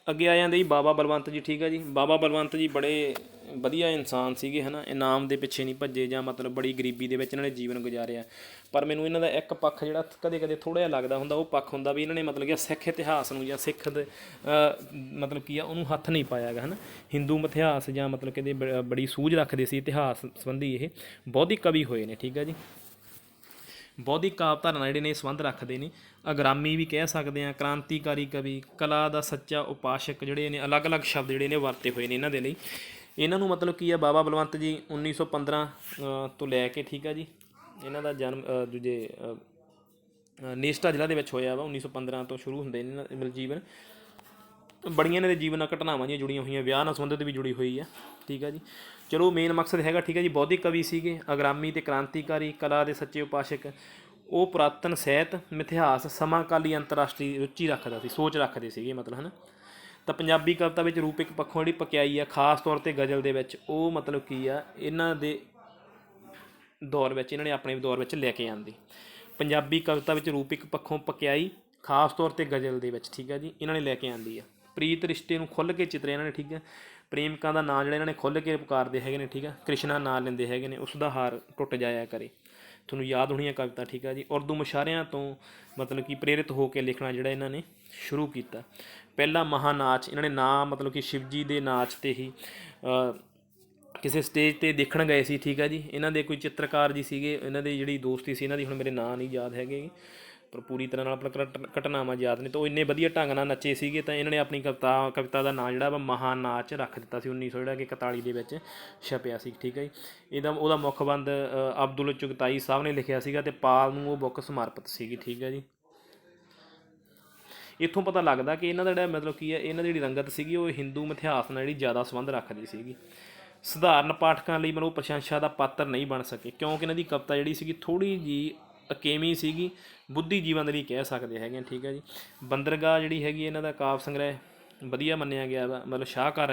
A: ਅੱਗੇ ਆ ਜਾਂਦੇ ਜੀ ਬਾਬਾ ਬਲਵੰਤ ਜੀ। ਠੀਕ ਹੈ ਜੀ। ਬਾਬਾ ਬਲਵੰਤ ਜੀ ਬੜੇ ਵਧੀਆ ਇਨਸਾਨ ਸੀਗੇ ਹੈ ਨਾ। ਇਨਾਮ ਦੇ ਪਿੱਛੇ ਨਹੀਂ ਭੱਜੇ, ਜਾਂ ਮਤਲਬ ਬੜੀ ਗਰੀਬੀ ਦੇ ਵਿੱਚ ਇਹਨਾਂ ਨੇ ਜੀਵਨ ਗੁਜ਼ਾਰਿਆ। ਪਰ ਮੈਨੂੰ ਇਹਨਾਂ ਦਾ ਇੱਕ ਪੱਖ ਜਿਹੜਾ ਕਦੇ ਕਦੇ ਥੋੜ੍ਹਾ ਜਿਹਾ ਲੱਗਦਾ ਹੁੰਦਾ, ਉਹ ਪੱਖ ਹੁੰਦਾ ਵੀ ਇਹਨਾਂ ਨੇ ਮਤਲਬ ਕਿ ਸਿੱਖ ਇਤਿਹਾਸ ਨੂੰ ਜਾਂ ਸਿੱਖ ਦੇ ਮਤਲਬ ਕੀ ਆ ਉਹਨੂੰ ਹੱਥ ਨਹੀਂ ਪਾਇਆ ਗਾ ਹੈ ਨਾ। ਹਿੰਦੂ ਇਤਿਹਾਸ ਜਾਂ ਮਤਲਬ ਕਿ ਬੜੀ ਸੂਝ ਰੱਖਦੇ ਸੀ ਇਤਿਹਾਸ ਸੰਬੰਧੀ। ਇਹ ਬੌਧਿਕ ਕਵੀ ਹੋਏ ਨੇ। ਠੀਕ ਹੈ ਜੀ। ਬੌਧਿਕ ਕਾਵਿ ਧਾਰਨਾ ਜਿਹੜੇ ਨੇ ਸੰਬੰਧ ਰੱਖਦੇ ਨੇ। ਅਗਰਾਮੀ ਵੀ ਕਹਿ ਸਕਦੇ ਹਾਂ, ਕ੍ਰਾਂਤੀਕਾਰੀ ਕਵੀ, ਕਲਾ ਦਾ ਸੱਚਾ ਉਪਾਸ਼ਕ, ਜਿਹੜੇ ਨੇ ਅਲੱਗ-ਅਲੱਗ ਸ਼ਬਦ ਜਿਹੜੇ ਨੇ ਵਰਤੇ ਹੋਏ ਨੇ ਇਹਨਾਂ ਦੇ ਲਈ। ਇਹਨਾਂ ਨੂੰ ਮਤਲਬ ਕੀ ਆ ਬਾਬਾ ਬਲਵੰਤ ਜੀ 1915 ਤੋਂ ਲੈ ਕੇ, ਠੀਕ ਆ ਜੀ, ਇਹਨਾਂ ਦਾ ਜਨਮ ਨੇਸਟਾ ਜ਼ਿਲ੍ਹਾ ਦੇ ਵਿੱਚ ਹੋਇਆ ਵਾ। 1915 ਤੋਂ ਸ਼ੁਰੂ ਹੁੰਦੇ ਨੇ ਇਹਨਾਂ ਦੇ ਜੀਵਨ। ਬੜੀਆਂ ਇਹਨਾਂ ਦੇ ਜੀਵਨ ਨਾਲ ਘਟਨਾਵਾਂ ਜਿਹੀਆਂ ਜੁੜੀਆਂ ਹੋਈਆਂ, ਵਿਆਹ ਨਾਲ ਸੰਬੰਧਿਤ ਵੀ ਜੁੜੀ ਹੋਈ ਆ। ਠੀਕ ਆ ਜੀ। ਚਲੋ ਮੇਨ ਮਕਸਦ ਹੈਗਾ, ਠੀਕ ਹੈ ਜੀ, ਬੌਧਿਕ ਕਵੀ ਸੀਗੇ, ਅਗਰਾਮੀ ਅਤੇ ਕ੍ਰਾਂਤੀਕਾਰੀ, ਕਲਾ ਦੇ ਸੱਚੇ ਉਪਾਸ਼ਕ। ਉਹ ਪੁਰਾਤਨ ਸਾਹਿਤ, ਮਿਥਿਹਾਸ, ਸਮਾਂਕਾਲੀ ਅੰਤਰਰਾਸ਼ਟਰੀ ਰੁਚੀ ਰੱਖਦਾ ਸੀ, ਸੋਚ ਰੱਖਦੇ ਸੀਗੇ ਮਤਲਬ ਹੈ ਨਾ। ਤਾਂ ਪੰਜਾਬੀ ਕਵਿਤਾ ਵਿੱਚ ਰੂਪਿਕ ਪੱਖੋਂ ਜਿਹੜੀ ਪਕਿਆਈ ਆ, ਖਾਸ ਤੌਰ 'ਤੇ ਗਜ਼ਲ ਦੇ ਵਿੱਚ, ਉਹ ਮਤਲਬ ਕੀ ਆ ਇਹਨਾਂ ਦੇ ਦੌਰ ਵਿੱਚ, ਇਹਨਾਂ ਨੇ ਆਪਣੇ ਦੌਰ ਵਿੱਚ ਲੈ ਕੇ ਆਂਦੀ। ਪੰਜਾਬੀ ਕਵਿਤਾ ਵਿੱਚ ਰੂਪਿਕ ਪੱਖੋਂ ਪਕਿਆਈ, ਖਾਸ ਤੌਰ 'ਤੇ ਗਜ਼ਲ ਦੇ ਵਿੱਚ, ਠੀਕ ਹੈ ਜੀ, ਇਹਨਾਂ ਨੇ ਲੈ ਕੇ ਆਂਦੀ ਆ। ਪ੍ਰੀਤ ਰਿਸ਼ਤੇ ਨੂੰ ਖੁੱਲ੍ਹ ਕੇ ਚਿਤਰਿਆ ਇਹਨਾਂ ਨੇ, ਠੀਕ ਹੈ। ਪ੍ਰੇਮਿਕਾਂ ਦਾ ਨਾਂ ਜਿਹੜਾ ਇਹਨਾਂ ਨੇ ਖੁੱਲ੍ਹ ਕੇ ਪੁਕਾਰਦੇ ਹੈਗੇ ਨੇ, ਠੀਕ ਹੈ। ਕ੍ਰਿਸ਼ਨਾ ਨਾਂ ਲੈਂਦੇ ਹੈਗੇ ਨੇ, ਉਸ ਦਾ ਹਾਰ ਟੁੱਟ ਜਾਇਆ ਕਰੇ, ਤੁਹਾਨੂੰ ਯਾਦ ਹੋਣੀ ਹੈ ਕਵਿਤਾ, ਠੀਕ ਹੈ ਜੀ। ਉਰਦੂ ਮੁਸ਼ਾਰਿਆਂ ਤੋਂ ਮਤਲਬ ਕਿ ਪ੍ਰੇਰਿਤ ਹੋ ਕੇ ਲਿਖਣਾ ਜਿਹੜਾ ਇਹਨਾਂ ਨੇ ਸ਼ੁਰੂ ਕੀਤਾ। ਪਹਿਲਾ ਮਹਾਨਾਚ, ਇਹਨਾਂ ਨੇ ਨਾਂ ਮਤਲਬ ਕਿ ਸ਼ਿਵਜੀ ਦੇ ਨਾਚ 'ਤੇ ਹੀ ਕਿਸੇ ਸਟੇਜ 'ਤੇ ਦੇਖਣ ਗਏ ਸੀ, ਠੀਕ ਹੈ ਜੀ। ਇਹਨਾਂ ਦੇ ਕੋਈ ਚਿੱਤਰਕਾਰ ਜੀ ਸੀਗੇ, ਇਹਨਾਂ ਦੀ ਜਿਹੜੀ ਦੋਸਤੀ ਸੀ ਇਹਨਾਂ ਦੀ, ਹੁਣ ਮੇਰੇ ਨਾਂ ਨਹੀਂ ਯਾਦ ਹੈਗੇ, ਪੂਰੀ ਤਰ੍ਹਾਂ ਨਾਲ ਆਪਣਾ ਘਟਨਾਵਾਂ ਯਾਦ ਨੇ, ਤਾਂ ਉਹ ਇੰਨੇ ਵਧੀਆ ਢੰਗ ਨਾਲ ਨੱਚੇ ਸੀਗੇ। ਤਾਂ ਇਹਨਾਂ ਨੇ ਆਪਣੀ ਕਵਿਤਾ ਦਾ ਨਾਂ ਜਿਹੜਾ ਵਾ ਮਹਾਂ ਨਾਚ ਰੱਖ ਦਿੱਤਾ ਸੀ 1941 ਦੇ ਵਿੱਚ ਛਪਿਆ ਸੀ। ਠੀਕ ਹੈ ਜੀ। ਉਹਦਾ ਮੁੱਖਬੰਦ ਅਬਦੁਲ ਚੁਗਤਾਈ ਸਾਹਿਬ ਨੇ ਲਿਖਿਆ ਸੀਗਾ, ਅਤੇ ਪਾਲ ਨੂੰ ਉਹ ਬੁੱਕ ਸਮਰਪਿਤ ਸੀਗੀ। ਠੀਕ ਹੈ ਜੀ। ਇੱਥੋਂ ਪਤਾ ਲੱਗਦਾ ਕਿ ਇਹਨਾਂ ਦਾ ਜਿਹੜਾ ਮਤਲਬ ਕੀ ਹੈ, ਇਹਨਾਂ ਦੀ ਜਿਹੜੀ ਰੰਗਤ ਸੀਗੀ ਉਹ ਹਿੰਦੂ ਮਿਥਿਹਾਸ ਨਾਲ ਜਿਹੜੀ ਜ਼ਿਆਦਾ ਸੰਬੰਧ ਰੱਖਦੀ ਸੀਗੀ। ਸਧਾਰਨ ਪਾਠਕਾਂ ਲਈ ਮਤਲਬ ਪ੍ਰਸ਼ੰਸਾ ਦਾ ਪਾਤਰ ਨਹੀਂ ਬਣ ਸਕੇ, ਕਿਉਂਕਿ ਇਹਨਾਂ ਦੀ ਕਵਿਤਾ ਜਿਹੜੀ ਸੀਗੀ ਥੋੜ੍ਹੀ ਜਿਹੀ ਅਕੇਵੀਂ ਸੀਗੀ, ਬੁੱਧੀ ਜੀਵਨ ਦੇ ਲਈ ਕਹਿ ਸਕਦੇ ਹੈਗੇ। ਠੀਕ ਹੈ ਜੀ। ਬੰਦਰਗਾਹ ਜਿਹੜੀ ਹੈਗੀ ਇਹਨਾਂ ਦਾ ਕਾਵਿ ਸੰਗ੍ਰਹਿ ਵਧੀਆ ਮੰਨਿਆ ਗਿਆ ਵਾ, ਮਤਲਬ ਸ਼ਾਹਕਾਰ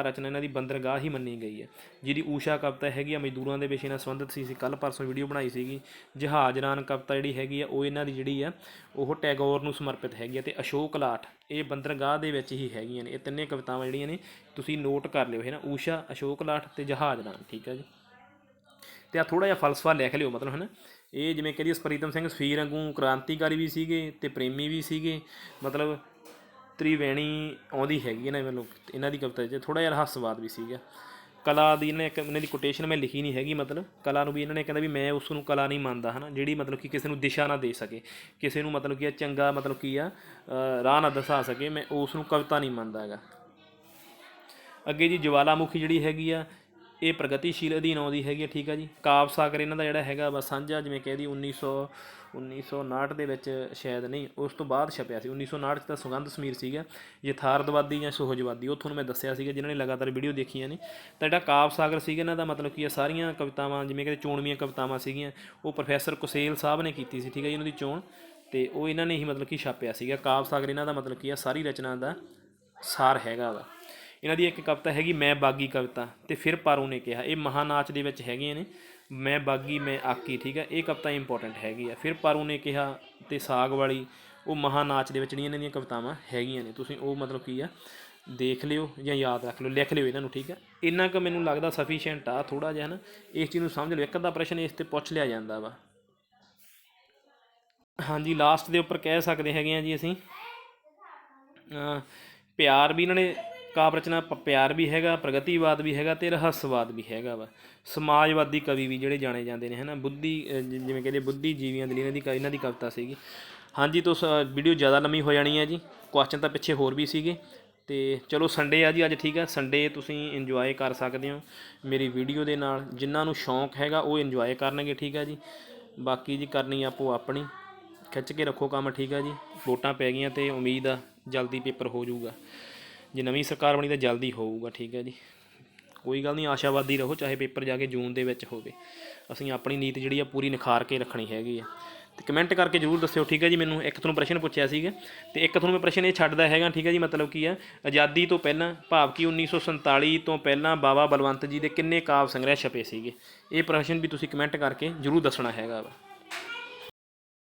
A: ਰਚਨਾ ਇਹਨਾਂ ਦੀ ਬੰਦਰਗਾਹ ਹੀ ਮੰਨੀ ਗਈ ਹੈ। ਜਿਹਦੀ ਊਸ਼ਾ ਕਵਿਤਾ ਹੈਗੀ ਆ ਮਜ਼ਦੂਰਾਂ ਦੇ ਵਿਸ਼ੇ ਨਾਲ ਸੰਬੰਧਿਤ ਸੀ। ਕੱਲ੍ਹ ਪਰਸੋਂ ਵੀਡੀਓ ਬਣਾਈ ਸੀਗੀ। ਜਹਾਜ਼ਰਾਨ ਕਵਿਤਾ ਜਿਹੜੀ ਹੈਗੀ ਆ ਉਹ ਇਹਨਾਂ ਦੀ ਜਿਹੜੀ ਆ ਉਹ ਟੈਗੋਰ ਨੂੰ ਸਮਰਪਿਤ ਹੈਗੀ ਆ, ਅਤੇ ਅਸ਼ੋਕ ਲਾਟ ਇਹ ਬੰਦਰਗਾਹ ਦੇ ਵਿੱਚ ਹੀ ਹੈਗੀਆਂ ਨੇ। ਇਹ ਤਿੰਨੇ ਕਵਿਤਾਵਾਂ ਜਿਹੜੀਆਂ ਨੇ ਤੁਸੀਂ ਨੋਟ ਕਰ ਲਿਓ ਹੈ ਨਾ, ਊਸ਼ਾ, ਅਸ਼ੋਕ ਲਾਟ ਅਤੇ ਜਹਾਜ਼ਰਾਨ। ਠੀਕ ਹੈ ਜੀ। ਅਤੇ ਆ ਥੋੜ੍ਹਾ ਜਿਹਾ ਫਲਸਫਾ ਲਿਖ ਲਿਓ, ਮਤਲਬ ਹੈ ਨਾ। ਇਹ ਜਿਵੇਂ ਕਹੀਏ ਪ੍ਰੀਤਮ ਸਿੰਘ ਸਫੀਰ ਵਾਂਗੂ ਕ੍ਰਾਂਤੀਕਾਰੀ ਵੀ ਸੀਗੇ ਅਤੇ ਪ੍ਰੇਮੀ ਵੀ ਸੀਗੇ, ਮਤਲਬ ਤ੍ਰਿਵੇਣੀ ਆਉਂਦੀ ਹੈਗੀ ਹੈ ਨਾ ਮਤਲਬ ਇਹਨਾਂ ਦੀ ਕਵਿਤਾ 'ਚ। ਥੋੜ੍ਹਾ ਜਿਹਾ ਰਹੱਸਵਾਦ ਵੀ ਸੀਗਾ। ਕਲਾ ਦੀ ਇਹਨਾਂ ਦੀ ਕੋਟੇਸ਼ਨ ਮੈਂ ਲਿਖੀ ਨਹੀਂ ਹੈਗੀ, ਮਤਲਬ ਕਲਾ ਨੂੰ ਵੀ ਇਹਨਾਂ ਨੇ ਕਹਿੰਦਾ ਵੀ ਮੈਂ ਉਸ ਨੂੰ ਕਲਾ ਨਹੀਂ ਮੰਨਦਾ ਹੈ ਨਾ, ਜਿਹੜੀ ਮਤਲਬ ਕਿ ਕਿਸੇ ਨੂੰ ਦਿਸ਼ਾ ਨਾ ਦੇ ਸਕੇ, ਕਿਸੇ ਨੂੰ ਮਤਲਬ ਕੀ ਆ ਚੰਗਾ ਮਤਲਬ ਕੀ ਆ ਰਾਹ ਨਾ ਦਿਖਾ ਸਕੇ, ਮੈਂ ਉਸ ਨੂੰ ਕਵਿਤਾ ਨਹੀਂ ਮੰਨਦਾ ਹੈਗਾ। ਅੱਗੇ ਜੀ ਜਵਾਲਾਮੁਖੀ ਜਿਹੜੀ ਹੈਗੀ ਆ ਇਹ ਪ੍ਰਗਤੀਸ਼ੀਲ ਅਧੀਨ ਆਉਂਦੀ ਹੈਗੀ ਆ। ਠੀਕ ਆ ਜੀ। ਕਾਵਿ ਸਾਗਰ ਇਹਨਾਂ ਦਾ ਜਿਹੜਾ ਹੈਗਾ ਵਾ ਸਾਂਝਾ, ਜਿਵੇਂ ਕਹਿ ਦੀ 1959 ਦੇ ਵਿੱਚ ਸ਼ਾਇਦ, ਨਹੀਂ ਉਸ ਤੋਂ ਬਾਅਦ ਛਪਿਆ ਸੀ। 1959 'ਚ ਤਾਂ ਸੁਗੰਧ ਸਮੀਰ ਸੀਗਾ। ਯਥਾਰਥਵਾਦੀ ਜਾਂ ਸੁਹਜਵਾਦੀ ਉਹ ਤੁਹਾਨੂੰ ਮੈਂ ਦੱਸਿਆ ਸੀਗਾ ਜਿਨ੍ਹਾਂ ਨੇ ਲਗਾਤਾਰ ਵੀਡੀਓ ਦੇਖੀਆਂ ਨੇ। ਤਾਂ ਜਿਹੜਾ ਕਾਵਿ ਸਾਗਰ ਸੀਗਾ ਇਹਨਾਂ ਦਾ ਮਤਲਬ ਕੀ ਆ ਸਾਰੀਆਂ ਕਵਿਤਾਵਾਂ ਜਿਵੇਂ ਕਿ ਚੋਣਵੀਆਂ ਕਵਿਤਾਵਾਂ ਸੀਗੀਆਂ ਉਹ ਪ੍ਰੋਫੈਸਰ ਕੁਸੇਲ ਸਾਹਿਬ ਨੇ ਕੀਤੀ ਸੀ। ਠੀਕ ਹੈ ਜੀ। ਉਹਨਾਂ ਦੀ ਚੋਣ, ਅਤੇ ਉਹ ਇਹਨਾਂ ਨੇ ਹੀ ਮਤਲਬ ਕਿ ਛਾਪਿਆ ਸੀਗਾ। ਕਾਵਿ ਸਾਗਰ ਇਹਨਾਂ ਦਾ ਮਤਲਬ ਕੀ ਆ ਸਾਰੀ ਰਚਨਾ ਦਾ ਸਾਰ ਹੈਗਾ ਵਾ। ਇਹਨਾਂ ਦੀ ਇੱਕ ਕਵਿਤਾ ਹੈਗੀ ਮੈਂ ਬਾਗੀ ਕਵਿਤਾ, ਅਤੇ ਫਿਰ ਪਾਰੂ ਨੇ ਕਿਹਾ, ਇਹ ਮਹਾਨਾਚ ਦੇ ਵਿੱਚ ਹੈਗੀਆਂ ਨੇ। ਮੈਂ ਬਾਗੀ ਮੈਂ ਆਕੀ, ਠੀਕ ਹੈ, ਇਹ ਕਵਿਤਾ ਇੰਪੋਰਟੈਂਟ ਹੈਗੀ ਆ। ਫਿਰ ਪਾਰੂ ਨੇ ਕਿਹਾ ਅਤੇ ਸਾਗ ਵਾਲੀ ਉਹ ਮਹਾਨਾਚ ਦੇ ਵਿੱਚ ਜਿਹੜੀਆਂ ਇਹਨਾਂ ਦੀਆਂ ਕਵਿਤਾਵਾਂ ਹੈਗੀਆਂ ਨੇ, ਤੁਸੀਂ ਉਹ ਮਤਲਬ ਕੀ ਆ ਦੇਖ ਲਿਓ ਜਾਂ ਯਾਦ ਰੱਖ ਲਿਓ, ਲਿਖ ਲਿਓ ਇਹਨਾਂ ਨੂੰ। ਠੀਕ ਹੈ। ਇੰਨਾ ਕੁ ਮੈਨੂੰ ਲੱਗਦਾ ਸਫੀਸ਼ੀਐਂਟ ਆ ਥੋੜ੍ਹਾ ਜਿਹਾ ਹੈ ਨਾ, ਇਸ ਚੀਜ਼ ਨੂੰ ਸਮਝ ਲਿਓ। ਇੱਕ ਅੱਧਾ ਪ੍ਰਸ਼ਨ ਇਸ 'ਤੇ ਪੁੱਛ ਲਿਆ ਜਾਂਦਾ ਵਾ। ਹਾਂਜੀ, ਲਾਸਟ ਦੇ ਉੱਪਰ ਕਹਿ ਸਕਦੇ ਹੈਗੇ ਹਾਂ ਜੀ ਅਸੀਂ ਪਿਆਰ ਵੀ ਇਹਨਾਂ ਨੇ ਕਾਵਿ ਰਚਨਾ ਪਿਆਰ ਵੀ ਹੈਗਾ, ਪ੍ਰਗਤੀਵਾਦ ਵੀ ਹੈਗਾ, ਅਤੇ ਰਹੱਸਵਾਦ ਵੀ ਹੈਗਾ ਵਾ। ਸਮਾਜਵਾਦੀ ਕਵੀ ਵੀ ਜਿਹੜੇ ਜਾਣੇ ਜਾਂਦੇ ਨੇ ਹੈ ਨਾ, ਬੁੱਧੀ ਜਿਵੇਂ ਕਹਿੰਦੇ ਬੁੱਧੀਜੀਵੀਆਂ ਦੇ ਲਈ ਇਹਨਾਂ ਦੀ ਕਵਿਤਾ ਸੀਗੀ। ਹਾਂਜੀ, ਵੀਡੀਓ ਜ਼ਿਆਦਾ ਲੰਮੀ ਹੋ ਜਾਣੀ ਹੈ ਜੀ। ਕੁਐਸਚਨ ਤਾਂ ਪਿੱਛੇ ਹੋਰ ਵੀ ਸੀਗੇ, ਅਤੇ ਚਲੋ ਸੰਡੇ ਆ ਜੀ ਅੱਜ। ਠੀਕ ਹੈ। ਸੰਡੇ ਤੁਸੀਂ ਇੰਜੋਏ ਕਰ ਸਕਦੇ ਹੋ ਮੇਰੀ ਵੀਡੀਓ ਦੇ ਨਾਲ। ਜਿਨ੍ਹਾਂ ਨੂੰ ਸ਼ੌਂਕ ਹੈਗਾ ਉਹ ਇੰਜੋਏ ਕਰਨਗੇ। ਠੀਕ ਹੈ ਜੀ। ਬਾਕੀ ਜੀ ਕਰਨੀ ਆਪੋ ਆਪਣੀ, ਖਿੱਚ ਕੇ ਰੱਖੋ ਕੰਮ। ਠੀਕ ਹੈ ਜੀ। ਵੋਟਾਂ ਪੈ ਗਈਆਂ ਅਤੇ ਉਮੀਦ ਆ ਜਲਦੀ ਪੇਪਰ ਹੋ ਜਾਊਗਾ। ਜੇ ਨਵੀਂ ਸਰਕਾਰ ਬਣੀ ਤਾਂ ਜਲਦੀ ਹੋਊਗਾ। ਠੀਕ ਹੈ ਜੀ। ਕੋਈ ਗੱਲ ਨਹੀਂ, ਆਸ਼ਾਵਾਦੀ ਰਹੋ, ਚਾਹੇ ਪੇਪਰ ਜਾ ਕੇ ਜੂਨ ਦੇ ਵਿੱਚ ਹੋਵੇ। ਅਸੀਂ ਆਪਣੀ ਨੀਤ ਜਿਹੜੀ ਆ ਪੂਰੀ ਨਿਖਾਰ ਕੇ ਰੱਖਣੀ ਹੈਗੀ ਆ। ਅਤੇ ਕਮੈਂਟ ਕਰਕੇ ਜ਼ਰੂਰ ਦੱਸਿਓ। ਠੀਕ ਹੈ ਜੀ। ਮੈਨੂੰ ਇੱਕ ਤੁਹਾਨੂੰ ਪ੍ਰਸ਼ਨ ਪੁੱਛਿਆ ਸੀਗਾ, ਅਤੇ ਇੱਕ ਤੁਹਾਨੂੰ ਮੈਂ ਪ੍ਰਸ਼ਨ ਇਹ ਛੱਡਦਾ ਹੈਗਾ। ਠੀਕ ਹੈ ਜੀ। ਮਤਲਬ ਕੀ ਆ ਆਜ਼ਾਦੀ ਤੋਂ ਪਹਿਲਾਂ, ਭਾਵ ਕਿ 1947 ਤੋਂ ਪਹਿਲਾਂ ਬਾਬਾ ਬਲਵੰਤ ਜੀ ਦੇ ਕਿੰਨੇ ਕਾਵਿ ਸੰਗ੍ਰਹਿ ਛਪੇ ਸੀਗੇ? ਇਹ ਪ੍ਰਸ਼ਨ ਵੀ ਤੁਸੀਂ ਕਮੈਂਟ ਕਰਕੇ ਜ਼ਰੂਰ ਦੱਸਣਾ ਹੈਗਾ ਵਾ।